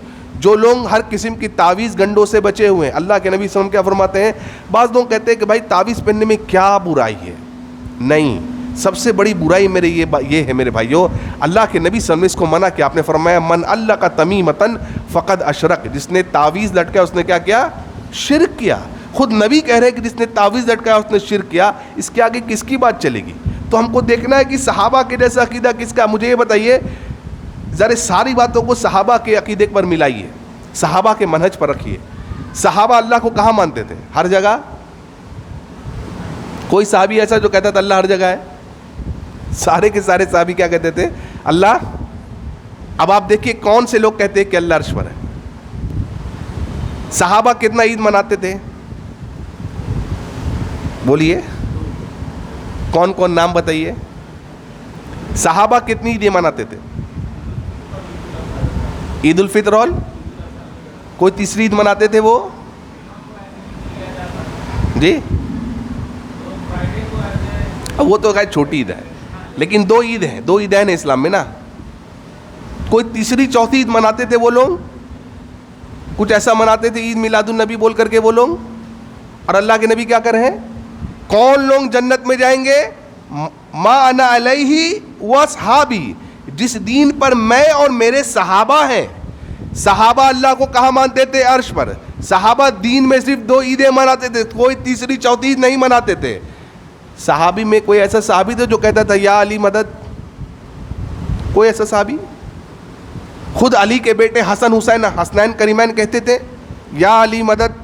جو لوگ ہر قسم کی تعویذ گنڈوں سے بچے ہوئے ہیں. اللہ کے نبی صلی اللہ علیہ وسلم کیا فرماتے ہیں؟ بعض لوگ کہتے ہیں کہ بھائی تعویذ پہننے میں کیا برائی ہے. نہیں, سب سے بڑی برائی میرے یہ ہے میرے بھائیوں, اللہ کے نبی صلی اللہ علیہ وسلم نے اس کو منع کیا. آپ نے فرمایا من علق تمیمۃ فقد اشرک. جس نے تعویذ لٹکایا اس نے کیا؟ شرک کیا. خود نبی کہہ رہے ہیں کہ جس نے تعویذ لٹکایا اس نے شرک کیا. اس کے آگے کس کی بات چلے گی؟ تو ہم کو دیکھنا ہے کہ صحابہ کے جیسا عقیدہ کس کا. مجھے یہ بتائیے ذرا ساری باتوں کو صحابہ کے عقیدے پر ملائیے, صحابہ کے منہج پر رکھیے. صحابہ اللہ کو کہاں مانتے تھے؟ ہر جگہ. کوئی صحابی ایسا جو کہتا تھا اللہ ہر جگہ ہے؟ سارے کے سارے صحابی کیا کہتے تھے؟ اللہ. اب آپ دیکھیے کون سے لوگ کہتے ہیں کہ اللہ عرش پر ہے. صحابہ کتنا عید مناتے تھے؟ بولیے, کون کون نام بتائیے. صحابہ کتنی عیدیں مناتے تھے؟ عید الفطر اور کوئی تیسری عید مناتے تھے وہ؟ جی وہ تو خیر چھوٹی عید ہے. لیکن دو عید ہیں, دو عیدین ہیں اسلام میں نا. کوئی تیسری چوتھی عید مناتے تھے وہ لوگ, کچھ ایسا مناتے تھے عید میلاد النبی بول کر کے وہ لوگ. اور اللہ کے نبی کیا کر رہے ہیں, کون لوگ جنت میں جائیں گے, ما انا علیہ واصحابی, جس دین پر میں اور میرے صحابہ ہیں. صحابہ اللہ کو کہاں مانتے تھے, عرش پر. صحابہ دین میں صرف دو عیدیں مناتے تھے, کوئی تیسری چوتھی عید نہیں مناتے تھے. صحابی میں کوئی ایسا صحابی تھا جو کہتا تھا یا علی مدد, کوئی ایسا صحابی؟ خود علی کے بیٹے حسن حسین حسنین کریمین کہتے تھے یا علی مدد.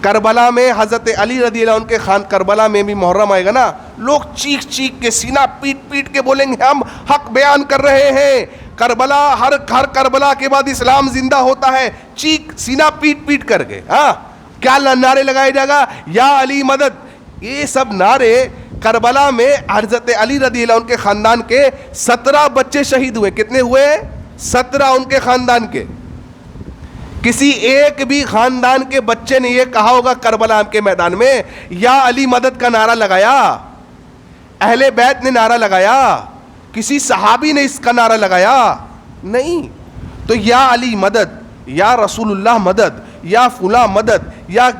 کربلا میں حضرت علی رضی اللہ عنہ کے خان, کربلا میں بھی محرم آئے گا نا, لوگ چیخ چیخ کے سینہ پیٹ پیٹ کے بولیں گے ہم حق بیان کر رہے ہیں. کربلا, ہر کربلا کے بعد اسلام زندہ ہوتا ہے, چیخ سینہ پیٹ پیٹ کر کے. ہاں کیا نعرے لگائے جائے گا, یا علی مدد. یہ سب نعرے کربلا میں حضرت علی رضی اللہ عنہ کے خاندان کے 17 بچے شہید ہوئے. کتنے ہوئے؟ 17 ان کے خاندان کے. کسی ایک بھی خاندان کے بچے نے یہ کہا ہوگا کربلا کے میدان میں یا علی مدد کا نعرہ لگایا؟ اہل بیت نے نعرہ لگایا؟ کسی صحابی نے اس کا نعرہ لگایا؟ نہیں. تو یا علی مدد, یا رسول اللہ مدد, یا فلاں مدد, یا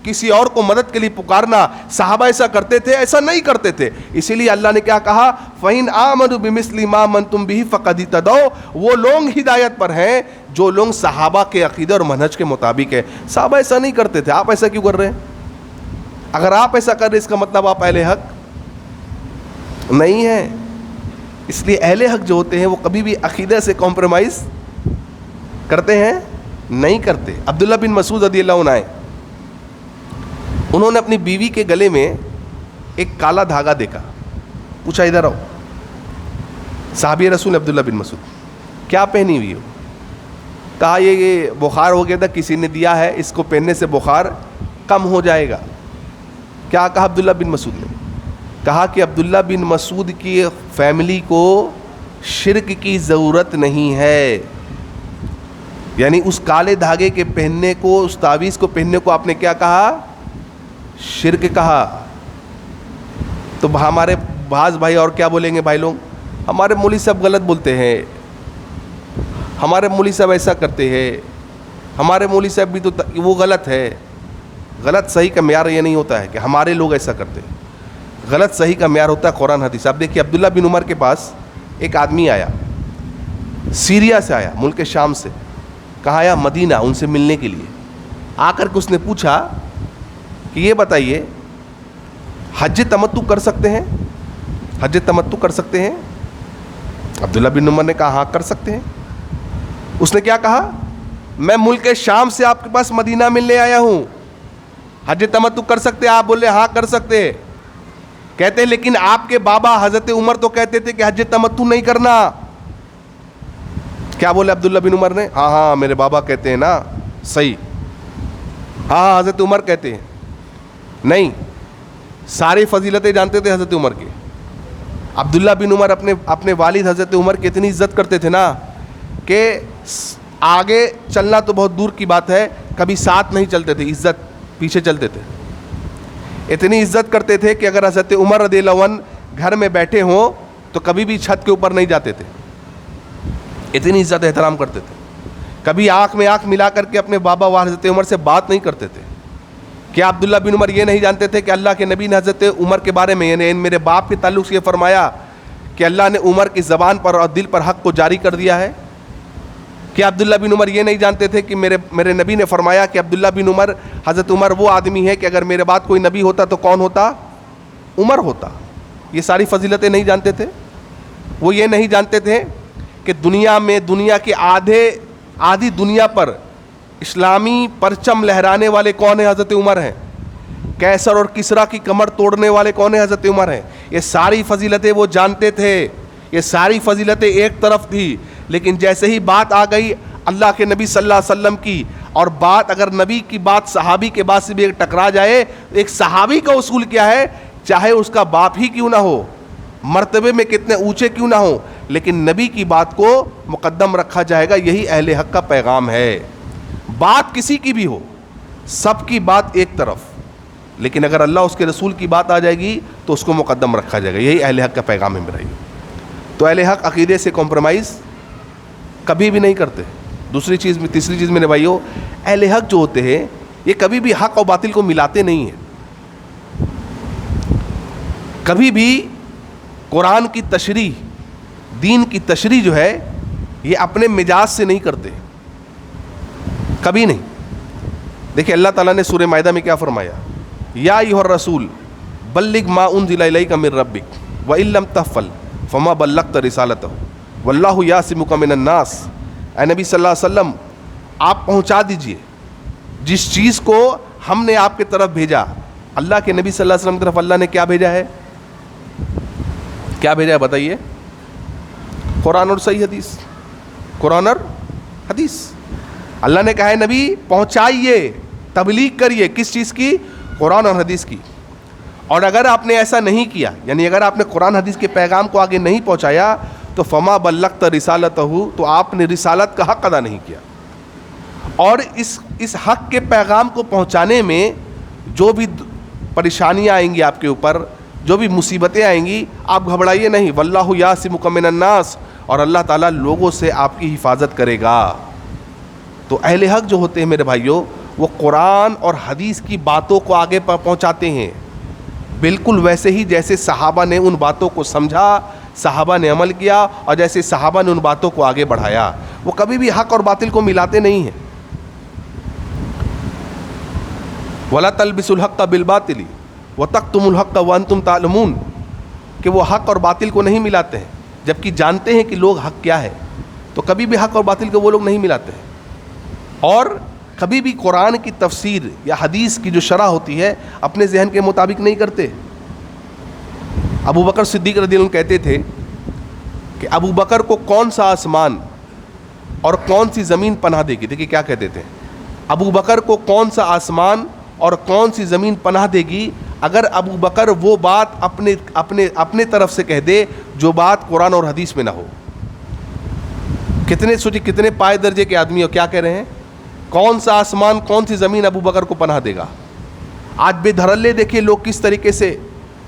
کسی اور کو مدد کے لیے پکارنا, صحابہ ایسا کرتے تھے؟ ایسا نہیں کرتے تھے. اسی لیے اللہ نے کیا کہا, فَإِنْ آمَنُوا بِمِثْلِ مَا آمَنْتُمْ بِهِ فَقَدِ اهْتَدَوْا. وہ لوگ ہدایت پر ہیں جو لوگ صحابہ کے عقیدے اور منہج کے مطابق ہے. صحابہ ایسا نہیں کرتے تھے, آپ ایسا کیوں کر رہے ہیں؟ اگر آپ ایسا کر رہے ہیں اس کا مطلب آپ اہل حق نہیں ہیں. اس لیے اہل حق جو ہوتے ہیں وہ کبھی بھی عقیدے سے کمپرومائز کرتے ہیں نہیں کرتے. عبداللہ بن مسعود رضی اللہ عنہ آئے, انہوں نے اپنی بیوی کے گلے میں ایک کالا دھاگا دیکھا, پوچھا ادھر آؤ. صحابی رسول عبداللہ بن مسعود, کیا پہنی ہوئی ہو؟ کہا یہ بخار ہو گیا تھا, کسی نے دیا ہے, اس کو پہننے سے بخار کم ہو جائے گا. کیا کہا عبداللہ بن مسعود نے؟ کہا کہ عبداللہ بن مسعود کی فیملی کو شرک کی ضرورت نہیں ہے. یعنی اس کالے دھاگے کے پہننے کو, اس تعویذ کو پہننے کو آپ نے کیا کہا؟ شرک کہا. تو ہمارے بعض بھائی اور کیا بولیں گے بھائی لوگ, ہمارے مولوی صاحب غلط بولتے ہیں, ہمارے مولوی صاحب ایسا کرتے ہیں, ہمارے مولوی صاحب بھی تو وہ غلط ہے. غلط صحیح کا معیار یہ نہیں ہوتا ہے کہ ہمارے لوگ ایسا کرتے ہیں. غلط صحیح کا معیار ہوتا ہے قرآن حدیث. آپ دیکھیے عبداللہ بن عمر کے پاس ایک آدمی آیا, سیریا سے آیا, ملک شام سے. کہاں آیا؟ مدینہ, ان سے ملنے کے لیے. آ کر کے اس نے پوچھا کہ یہ بتائیے حج تمتع کر سکتے ہیں؟ حج تمتع کر سکتے ہیں؟ عبداللہ بن عمر نے کہا ہاں کر سکتے ہیں. اس نے کیا کہا؟ میں ملک شام سے آپ کے پاس مدینہ ملنے آیا ہوں, حج تمتع کر سکتے ہیں؟ آپ بولے ہاں کر سکتے ہیں. کہتے ہیں لیکن آپ کے بابا حضرت عمر تو کہتے تھے کہ حج تمتع نہیں کرنا. کیا بولے عبداللہ بن عمر نے؟ ہاں ہاں میرے بابا کہتے ہیں نا, صحیح. ہاں حضرت عمر کہتے ہیں. نہیں, ساری فضیلتیں جانتے تھے حضرت عمر کی. عبداللہ بن عمر اپنے والد حضرت عمر کی اتنی عزت کرتے تھے نا کہ آگے چلنا تو بہت دور کی بات ہے, کبھی ساتھ نہیں چلتے تھے, عزت پیچھے چلتے تھے. اتنی عزت کرتے تھے کہ اگر حضرت عمر رضی اللہ عنہ گھر میں بیٹھے ہوں تو کبھی بھی چھت کے اوپر نہیں جاتے تھے. اتنی عزت احترام کرتے تھے. کبھی آنکھ میں آنکھ ملا کر کے اپنے بابا و حضرت عمر سے بات نہیں کرتے تھے. کیا عبداللہ بن عمر یہ نہیں جانتے تھے کہ اللہ کے نبی نے حضرت عمر کے بارے میں, یعنی میرے باپ کے تعلق سے یہ فرمایا کہ اللہ نے عمر کی زبان پر اور دل پر حق کو جاری کر دیا ہے؟ کیا عبداللہ بن عمر یہ نہیں جانتے تھے کہ میرے نبی نے فرمایا کہ عبداللہ بن عمر, حضرت عمر وہ آدمی ہے کہ اگر میرے بعد کوئی نبی ہوتا تو کون ہوتا؟ عمر ہوتا. یہ ساری فضیلتیں نہیں جانتے تھے. وہ یہ نہیں جانتے تھے کہ دنیا کے آدھی دنیا پر اسلامی پرچم لہرانے والے کون ہیں؟ حضرت عمر ہیں. کیسر اور کسرا کی کمر توڑنے والے کون ہیں؟ حضرت عمر ہیں. یہ ساری فضیلتیں وہ جانتے تھے. یہ ساری فضیلتیں ایک طرف تھی, لیکن جیسے ہی بات آ گئی اللہ کے نبی صلی اللہ علیہ وسلم کی, اور بات اگر نبی کی بات صحابی کے بات سے بھی ایک ٹکرا جائے, ایک صحابی کا اصول کیا ہے, چاہے اس کا باپ ہی کیوں نہ ہو, مرتبے میں کتنے اونچے کیوں نہ ہو, لیکن نبی کی بات کو مقدم رکھا جائے گا. یہی اہل حق کا پیغام ہے. بات کسی کی بھی ہو, سب کی بات ایک طرف, لیکن اگر اللہ اس کے رسول کی بات آ جائے گی تو اس کو مقدم رکھا جائے گا. یہی اہل حق کا پیغام ہے میرا. تو اہل حق عقیدے سے کمپرومائز کبھی بھی نہیں کرتے. تیسری چیز میرے بھائیو، اہل حق جو ہوتے ہیں یہ کبھی بھی حق اور باطل کو ملاتے نہیں ہیں. کبھی بھی قرآن کی تشریح، دین کی تشریح جو ہے یہ اپنے مزاج سے نہیں کرتے، کبھی نہیں. دیکھیں اللہ تعالیٰ نے سورہ مائدہ میں کیا فرمایا، یا ایھا الرسول بلغ ما انزل الیک من ربک وان لم تفعل فما بلغت رسالتہ واللہ یعصمک من الناس. اے نبی صلی اللہ علیہ وسلم آپ پہنچا دیجئے جس چیز کو ہم نے آپ کے طرف بھیجا. اللہ کے نبی صلی اللہ علیہ وسلم کی طرف اللہ نے کیا بھیجا ہے؟ کیا بھیجا ہے بتائیے؟ قرآن اور صحیح حدیث. قرآن اور حدیث. اللہ نے کہا ہے نبی پہنچائیے، تبلیغ کریے. کس چیز کی؟ قرآن اور حدیث کی. اور اگر آپ نے ایسا نہیں کیا، یعنی اگر آپ نے قرآن حدیث کے پیغام کو آگے نہیں پہنچایا تو فما بلغت رسالتہ، تو آپ نے رسالت کا حق ادا نہیں کیا. اور اس حق کے پیغام کو پہنچانے میں جو بھی پریشانیاں آئیں گی آپ کے اوپر، جو بھی مصیبتیں آئیں گی، آپ گھبرائیے نہیں. واللہ یعصمک من الناس، اور اللہ تعالیٰ لوگوں سے آپ کی حفاظت کرے گا. تو اہل حق جو ہوتے ہیں میرے بھائیوں، وہ قرآن اور حدیث کی باتوں کو آگے پہنچاتے ہیں، بالکل ویسے ہی جیسے صحابہ نے ان باتوں کو سمجھا، صحابہ نے عمل کیا، اور جیسے صحابہ نے ان باتوں کو آگے بڑھایا. وہ کبھی بھی حق اور باطل کو ملاتے نہیں ہیں. وَلَا تَلْبِسُوا الْحَقَّ بِالْبَاطِلِ وَتَكْتُمُوا الْحَقَّ وَأَنْتُمْ تَعْلَمُونَ، کہ وہ حق اور باطل کو نہیں ملاتے ہیں جبکہ جانتے ہیں کہ لوگ حق کیا ہے. تو کبھی بھی حق اور باطل کو وہ لوگ نہیں ملاتے ہیں. اور کبھی بھی قرآن کی تفسیر یا حدیث کی جو شرح ہوتی ہے اپنے ذہن کے مطابق نہیں کرتے. ابو بکر صدیق رضی اللہ عنہ کہتے تھے کہ ابو بکر کو کون سا آسمان اور کون سی زمین پناہ دے گی. دیکھیے کیا کہتے تھے، ابو بکر کو کون سا آسمان اور کون سی زمین پناہ دے گی اگر ابو بکر وہ بات اپنے طرف سے کہہ دے جو بات قرآن اور حدیث میں نہ ہو. کتنے پائے درجے کے آدمی ہو، کیا کہہ رہے ہیں؟ کون سا آسمان کون سی زمین ابو بکر کو پناہ دے گا. آج بے دھڑلے دیکھیے لوگ کس طریقے سے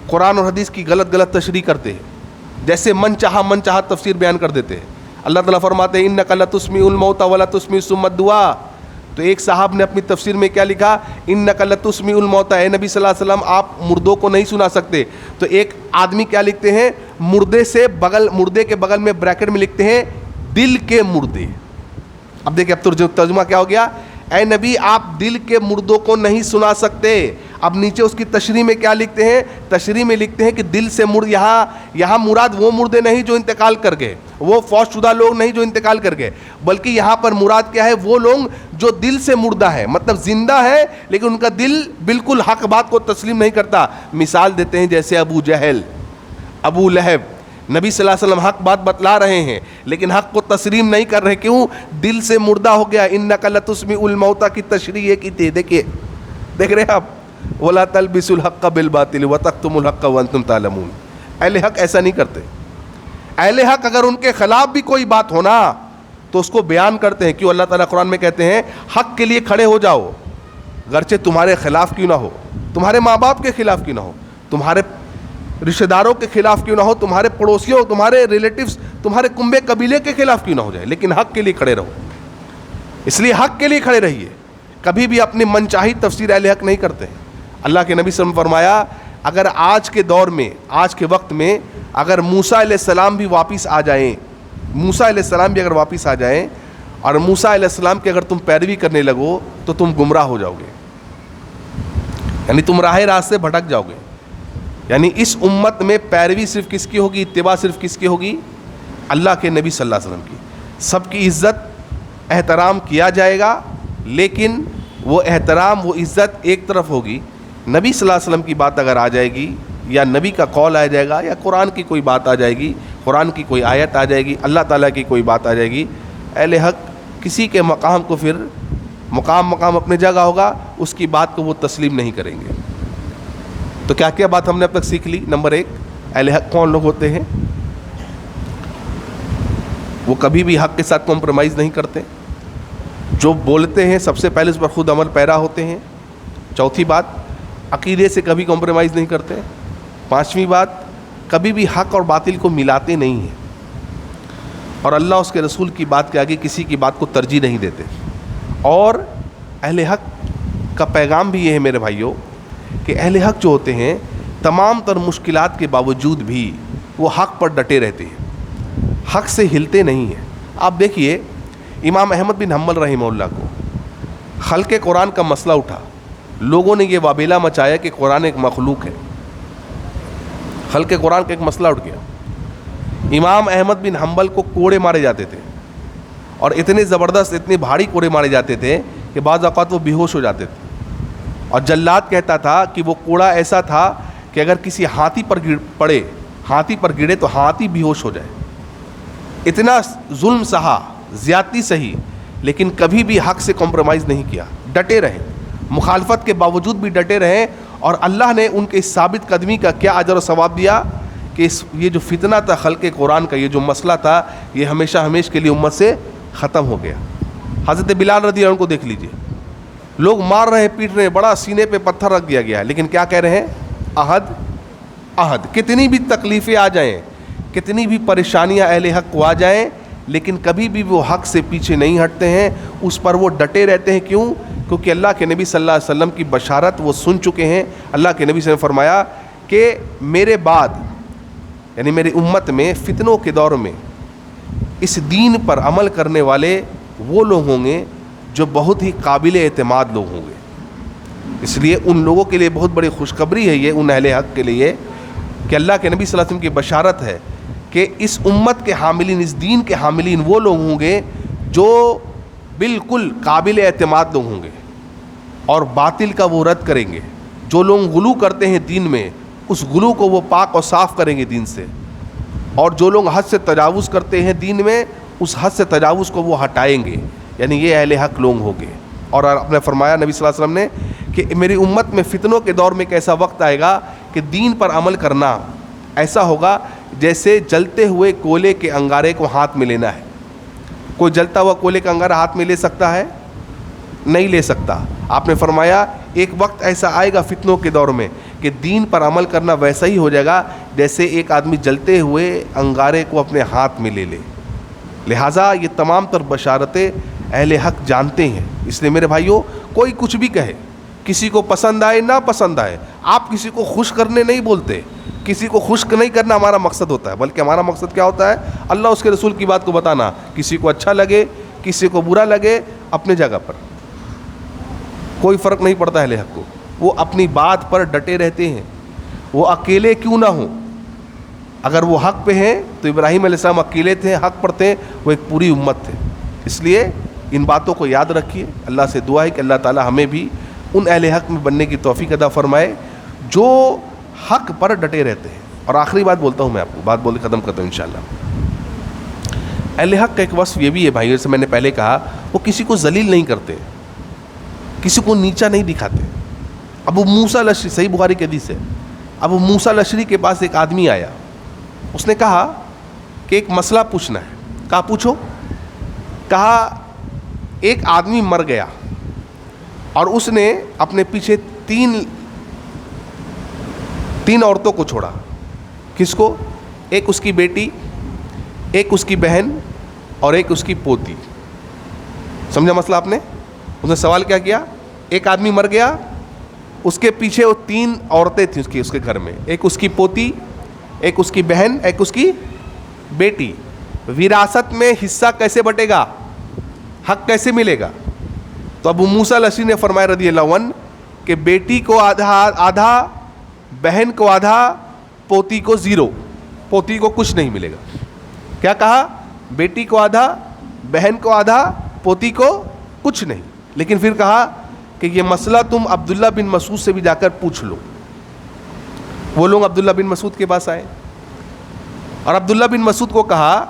قرآن اور حدیث کی غلط تشریح کرتے ہیں، جیسے من چاہا تفسیر بیان کر دیتے ہیں. اللہ تعالیٰ فرماتے ہیں انک لتسمیع الموتى ولا تسمیع الصم الدعاء. تو ایک صاحب نے اپنی تفسیر میں کیا لکھا، انک لتسمیع الموتى، اے نبی صلی اللہ علیہ وسلم آپ مردوں کو نہیں سنا سکتے. تو ایک آدمی کیا لکھتے ہیں، مردے کے بغل میں بریکٹ میں لکھتے ہیں دل کے مردے. اب دیکھیں اب ترجمہ کیا ہو گیا، اے نبی آپ دل کے مردوں کو نہیں سنا سکتے. اب نیچے اس کی تشریح میں کیا لکھتے ہیں، تشریح میں لکھتے ہیں کہ دل سے یہاں مراد وہ مردے نہیں جو انتقال کر گئے، وہ فوت شدہ لوگ نہیں جو انتقال کر گئے، بلکہ یہاں پر مراد کیا ہے، وہ لوگ جو دل سے مردہ ہے، مطلب زندہ ہے لیکن ان کا دل بالکل حق بات کو تسلیم نہیں کرتا. مثال دیتے ہیں جیسے ابو جہل، ابو لہب، نبی صلی اللہ علیہ وسلم حق بات بتلا رہے ہیں لیکن حق کو تسلیم نہیں کر رہے. کیوں؟ دل سے مردہ ہو گیا. انک لتسمیع الموتى کی تشریح یہ کی تھی. دیکھ رہے ہیں آپ، ولا تلبسوا الحق بالباطل وتكتموا الحق وانتم تعلمون. اہل حق ایسا نہیں کرتے. اہل حق اگر ان کے خلاف بھی کوئی بات ہونا تو اس کو بیان کرتے ہیں. کیوں؟ اللہ تعالیٰ قرآن میں کہتے ہیں حق کے لیے کھڑے ہو جاؤ، گرچہ تمہارے خلاف کیوں نہ ہو، تمہارے ماں باپ کے خلاف کیوں نہ ہو، تمہارے رشتہ داروں کے خلاف کیوں نہ ہو، تمہارے پڑوسیوں، تمہارے ریلیٹیوز، تمہارے کنبے قبیلے کے خلاف کیوں نہ ہو جائے، لیکن حق کے لیے کھڑے رہو. اس لیے حق کے لیے کھڑے رہیے. کبھی بھی اپنی من چاہی تفسیر اہل حق نہیں کرتے. اللہ کے نبی صلی اللہ علیہ وسلم فرمایا اگر آج کے دور میں، آج کے وقت میں اگر موسیٰ علیہ السلام بھی واپس آ جائیں، موسیٰ علیہ السلام بھی اگر واپس آ جائیں اور موسیٰ علیہ السلام کی اگر تم پیروی کرنے لگو تو تم گمراہ ہو جاؤ گے، یعنی تم راہ راست سے بھٹک جاؤ گے. یعنی اس امت میں پیروی صرف کس کی ہوگی، اتباع صرف کس کی ہوگی؟ اللہ کے نبی صلی اللہ علیہ وسلم کی. سب کی عزت احترام کیا جائے گا لیکن وہ احترام وہ عزت ایک طرف ہوگی. نبی صلی اللہ علیہ وسلم کی بات اگر آ جائے گی یا نبی کا قول آ جائے گا یا قرآن کی کوئی بات آ جائے گی، قرآن کی کوئی آیت آ جائے گی، اللہ تعالیٰ کی کوئی بات آ جائے گی، اہل حق کسی کے مقام کو پھر مقام اپنے جگہ ہوگا، اس کی بات کو وہ تسلیم نہیں کریں گے. تو کیا کیا بات ہم نے اب تک سیکھ لی؟ نمبر 1، اہل حق کون لوگ ہوتے ہیں؟ وہ کبھی بھی حق کے ساتھ کمپرومائز نہیں کرتے. جو بولتے ہیں سب سے پہلے اس پر خود عمل پیرا ہوتے ہیں. چوتھی بات، عقیدے سے کبھی کمپرومائز نہیں کرتے. پانچویں بات, کبھی بھی حق اور باطل کو ملاتے نہیں ہیں, اور اللہ اس کے رسول کی بات کے آگے کسی کی بات کو ترجیح نہیں دیتے. اور اہل حق کا پیغام بھی یہ ہے میرے بھائیوں کہ اہل حق جو ہوتے ہیں تمام تر مشکلات کے باوجود بھی وہ حق پر ڈٹے رہتے ہیں, حق سے ہلتے نہیں ہیں. آپ دیکھیے امام احمد بن حنبل رحمہ اللہ کو خلق قرآن کا مسئلہ اٹھا, لوگوں نے یہ وابیلا مچایا کہ قرآن ایک مخلوق ہے. خلق قرآن کا ایک مسئلہ اٹھ گیا. امام احمد بن حنبل کو کوڑے مارے جاتے تھے, اور اتنے زبردست اتنے بھاری کوڑے مارے جاتے تھے کہ بعض اوقات وہ بے ہوش ہو جاتے تھے. اور جلاد کہتا تھا کہ وہ کوڑا ایسا تھا کہ اگر کسی ہاتھی پر پڑے, ہاتھی پر گرے تو ہاتھی بے ہوش ہو جائے. اتنا ظلم سہا, زیادتی سہی, لیکن کبھی بھی حق سے کمپرومائز نہیں کیا, ڈٹے رہے, مخالفت کے باوجود بھی ڈٹے رہے. اور اللہ نے ان کے اس ثابت قدمی کا کیا اجر و ثواب دیا کہ یہ جو فتنہ تھا خلق قرآن کا, یہ جو مسئلہ تھا, یہ ہمیشہ ہمیش کے لیے امت سے ختم ہو گیا. حضرت بلال رضی اللہ عنہ کو دیکھ لیجئے, لوگ مار رہے پیٹ رہے, بڑا سینے پہ پتھر رکھ دیا گیا ہے, لیکن کیا کہہ رہے ہیں؟ عہد عہد. کتنی بھی تکلیفیں آ جائیں, کتنی بھی پریشانیاں اہل حق کو آ جائیں, لیکن کبھی بھی وہ حق سے پیچھے نہیں ہٹتے ہیں, اس پر وہ ڈٹے رہتے ہیں. کیوں؟ کیونکہ اللہ کے نبی صلی اللہ علیہ وسلم کی بشارت وہ سن چکے ہیں. اللہ کے نبی صلی اللہ علیہ وسلم نے فرمایا کہ میرے بعد یعنی میری امت میں فتنوں کے دور میں اس دین پر عمل کرنے والے وہ لوگ ہوں گے جو بہت ہی قابل اعتماد لوگ ہوں گے. اس لیے ان لوگوں کے لیے بہت بڑی خوشخبری ہے یہ, ان اہل حق کے لیے, کہ اللہ کے نبی صلی اللہ علیہ وسلم کی بشارت ہے کہ اس امت کے حاملین, اس دین کے حاملین وہ لوگ ہوں گے جو بالکل قابل اعتماد لوگ ہوں گے, اور باطل کا وہ رد کریں گے. جو لوگ غلو کرتے ہیں دین میں, اس غلو کو وہ پاک اور صاف کریں گے دین سے, اور جو لوگ حد سے تجاوز کرتے ہیں دین میں, اس حد سے تجاوز کو وہ ہٹائیں گے. یعنی یہ اہل حق لوگ ہوں گے. اور آپ نے فرمایا نبی صلی اللہ علیہ وسلم نے کہ میری امت میں فتنوں کے دور میں ایک ایسا وقت آئے گا کہ دین پر عمل کرنا ایسا ہوگا جیسے جلتے ہوئے کولے کے انگارے کو ہاتھ میں لینا ہے. کوئی جلتا ہوا کولے کا انگارہ ہاتھ میں لے سکتا ہے؟ نہیں لے سکتا. آپ نے فرمایا ایک وقت ایسا آئے گا فتنوں کے دور میں کہ دین پر عمل کرنا ویسا ہی ہو جائے گا جیسے ایک آدمی جلتے ہوئے انگارے کو اپنے ہاتھ میں لے لے. لہٰذا یہ تمام تر بشارتیں اہل حق جانتے ہیں. اس لیے میرے بھائیوں, کوئی کچھ بھی کہے, کسی کو پسند آئے نہ پسند آئے, آپ کسی کو خوش کرنے نہیں بولتے. کسی کو خوش نہیں کرنا ہمارا مقصد ہوتا ہے, بلکہ ہمارا مقصد کیا ہوتا ہے؟ اللہ اس کے رسول کی بات کو بتانا. کسی کو اچھا لگے, کسی کو برا لگے, اپنے جگہ پر کوئی فرق نہیں پڑتا اہل حق کو. وہ اپنی بات پر ڈٹے رہتے ہیں, وہ اکیلے کیوں نہ ہوں. اگر وہ حق پہ ہیں تو ابراہیم علیہ السلام اکیلے تھے, حق پر تھے, وہ ایک پوری امت تھے. اس لیے ان باتوں کو یاد رکھیے. اللہ سے دعا ہے کہ اللہ تعالی ہمیں بھی ان اہل حق میں بننے کی توفیق عطا فرمائے جو حق پر ڈٹے رہتے ہیں. اور آخری بات بولتا ہوں میں آپ کو, بات بول کے ختم کرتا ہوں انشاءاللہ. اہل حق کا ایک وصف یہ بھی ہے بھائی, جیسے میں نے پہلے کہا, وہ کسی کو ذلیل نہیں کرتے, کسی کو نیچا نہیں دکھاتے. ابو موسیٰ الاشعری, صحیح بخاری کی حدیث ہے, ابو موسیٰ الاشعری کے پاس ایک آدمی آیا, اس نے کہا کہ ایک مسئلہ پوچھنا ہے. کہا پوچھو. کہا ایک آدمی مر گیا اور اس نے اپنے پیچھے تین عورتوں کو چھوڑا. کس کو؟ ایک اس کی بیٹی, ایک اس کی بہن, اور ایک اس کی پوتی. سمجھا مسئلہ آپ نے؟ اس نے سوال کیا کیا؟ ایک آدمی مر گیا, اس کے پیچھے وہ 3 عورتیں تھیں اس کے گھر میں, ایک اس کی پوتی, ایک اس کی بہن, ایک اس کی بیٹی. وراثت میں حصہ کیسے بٹے گا؟ حق کیسے ملے گا؟ تو ابو موسیٰ الاشعری نے فرمایا رضی اللہ عنہ کہ بیٹی کو آدھا, بہن کو آدھا, پوتی کو 0, پوتی کو کچھ نہیں ملے گا. کیا کہا؟ بیٹی کو آدھا, بہن کو آدھا, پوتی کو کچھ نہیں. لیکن پھر کہا کہ یہ مسئلہ تم عبداللہ بن مسعود سے بھی جا کر پوچھ لو. وہ لوگ عبداللہ بن مسعود کے پاس آئے اور عبداللہ بن مسعود کو کہا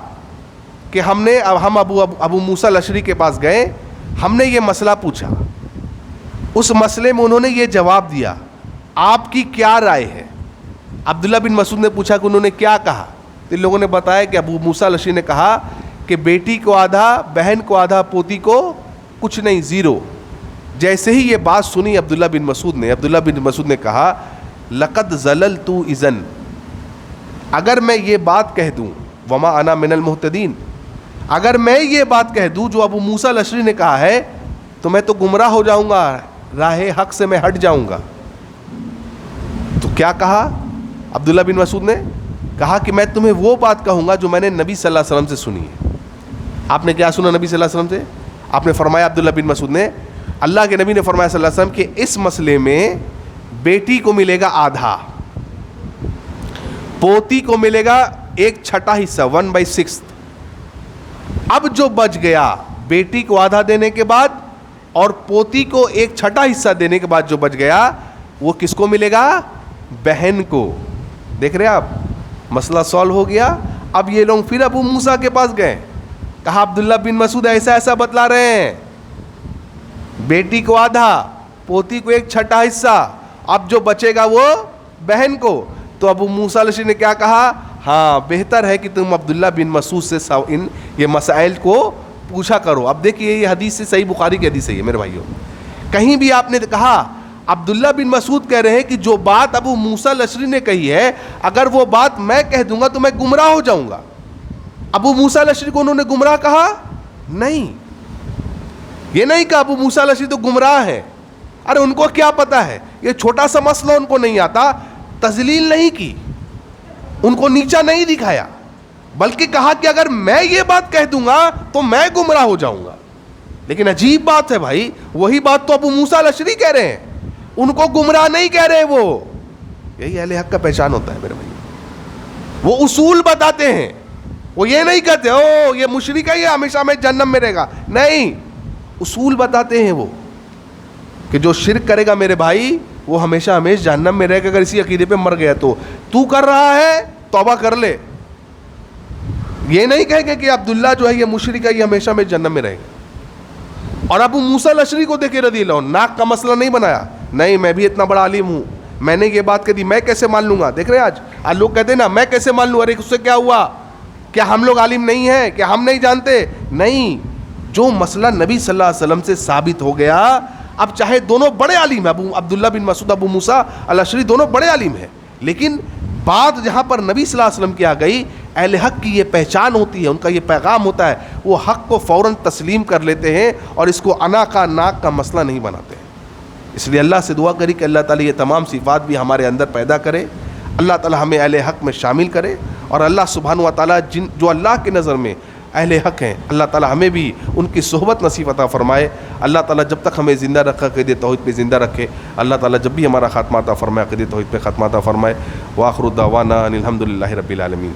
کہ ہم ابو موسیٰ الاشعری کے پاس گئے, ہم نے یہ مسئلہ پوچھا, اس مسئلے میں انہوں نے یہ جواب دیا, آپ کی کیا رائے ہے؟ عبداللہ بن مسعود نے پوچھا کہ انہوں نے کیا کہا؟ تو ان لوگوں نے بتایا کہ ابو موسیٰ الاشعری نے کہا کہ بیٹی کو آدھا, بہن کو آدھا, پوتی کو کچھ نہیں, 0. جیسے ہی یہ بات سنی عبداللہ بن مسعود نے کہا لقد زللت اذن، اگر میں یہ بات کہہ دوں وما انا من المہتدین، اگر میں یہ بات کہہ دوں جو ابو موسیٰ الاشعری نے کہا ہے تو میں تو گمراہ ہو جاؤں گا، راہ حق سے میں ہٹ جاؤں گا. تو کیا کہا عبداللہ بن مسعود نے؟ کہا کہ میں تمہیں وہ بات کہوں گا جو میں نے نبی صلی اللہ علیہ وسلم سے سنی ہے. آپ نے کیا سنا نبی صلی اللہ علیہ وسلم سے؟ آپ نے فرمایا، عبداللہ بن مسعود نے، اللہ کے نبی نے فرمایا صلی اللہ علیہ وسلم کہ اس مسئلے میں بیٹی کو ملے گا آدھا، پوتی کو ملے گا 1/6 حصہ 1/6. اب جو بچ گیا بیٹی کو آدھا دینے کے بعد اور پوتی کو 1/6 حصہ دینے کے بعد جو بچ گیا وہ کس کو ملے گا؟ بہن کو. دیکھ رہے آپ، مسئلہ سالو ہو گیا. اب یہ لوگ پھر ابو موسیٰ کے پاس گئے، کہا عبداللہ بن مسعود ایسا بتلا رہے ہیں، بیٹی کو آدھا، پوتی کو 1/6 حصہ، اب جو بچے گا وہ بہن کو. تو ابو موسیٰ الاشعری نے کیا کہا؟ ہاں بہتر ہے کہ تم عبداللہ بن مسعود سے یہ مسائل کو پوچھا کرو. اب دیکھیے یہ حدیث سے صحیح بخاری کی حدیث ہے میرے بھائیوں. کہیں بھی آپ نے کہا عبداللہ بن مسعود کہہ رہے ہیں کہ جو بات ابو موسیٰ الاشعری نے کہی ہے اگر وہ بات میں کہہ دوں گا تو میں گمراہ ہو جاؤں گا. ابو موسیٰ الاشعری کو انہوں نے گمراہ کہا؟ نہیں، یہ نہیں کہا ابو موسیٰ الاشعری تو گمراہ ہے. ارے ان کو کیا پتا ہے، یہ چھوٹا سا مسئلہ ان کو نہیں آتا. تذلیل نہیں کی، ان کو نیچا نہیں دکھایا، بلکہ کہا کہ اگر میں یہ بات کہہ دوں گا تو میں گمراہ ہو جاؤں گا. لیکن عجیب بات ہے بھائی، وہی بات تو ابو موسیٰ الاشعری کہہ رہے ہیں، ان کو گمراہ نہیں کہہ رہے. وہ یہی اہل حق کا پہچان ہوتا ہے میرے بھائی. وہ اصول بتاتے ہیں، وہ یہ نہیں کہتے او یہ مشرک ہے یہ ہمیشہ میں جہنم میں رہے گا. نہیں، اصول بتاتے ہیں وہ کہ جو شرک کرے گا میرے بھائی وہ ہمیشہ جہنم میں رہے گا. اگر اسی عقیدے پہ مر گیا تو کر رہا ہے توبہ کر لے. یہ نہیں کہیں گے کہ عبداللہ جو ہے یہ مشرک ہے یہ ہمیشہ میں جہنم میں رہے گا. اور ابو موسیٰ الاشعری کو دیکھے رضی اللہ عنہ ناک کا مسئلہ نہیں بنایا. نہیں میں بھی اتنا بڑا عالم ہوں، میں نے یہ بات کہہ دی، میں کیسے مان لوں گا. دیکھ رہے آج لوگ کہتے ہیں نا میں کیسے مان لوں، ارے اس سے کیا ہوا، کیا ہم لوگ عالم نہیں ہیں، کیا ہم نہیں جانتے؟ نہیں، جو مسئلہ نبی صلی اللہ علیہ وسلم سے ثابت ہو گیا، اب چاہے دونوں بڑے عالم ہیں، عبداللہ بن مسعود ابو موسیٰ الاشعری دونوں بڑے عالم ہیں، لیکن بات جہاں پر نبی صلی اللہ علیہ وسلم کی آ گئی، اہل حق کی یہ پہچان ہوتی ہے، ان کا یہ پیغام ہوتا ہے، وہ حق کو فوراً تسلیم کر لیتے ہیں اور اس کو انا کا ناک کا مسئلہ نہیں بناتے ہیں. اس لیے اللہ سے دعا کری کہ اللہ تعالیٰ یہ تمام صفات بھی ہمارے اندر پیدا کرے، اللہ تعالیٰ ہمیں اہل حق میں شامل کرے، اور اللہ سبحانہ و تعالیٰ جو اللہ کے نظر میں اہل حق ہیں اللہ تعالیٰ ہمیں بھی ان کی صحبت نصیب عطا فرمائے. اللہ تعالیٰ جب تک ہمیں زندہ رکھا عقیدہ توحید پہ زندہ رکھے، اللہ تعالیٰ جب بھی ہمارا خاتمہ عطا فرمائے عقیدہ توحید پہ خاتمہ عطا فرمائے. وآخر دعوانا ان الحمد للہ رب العالمین.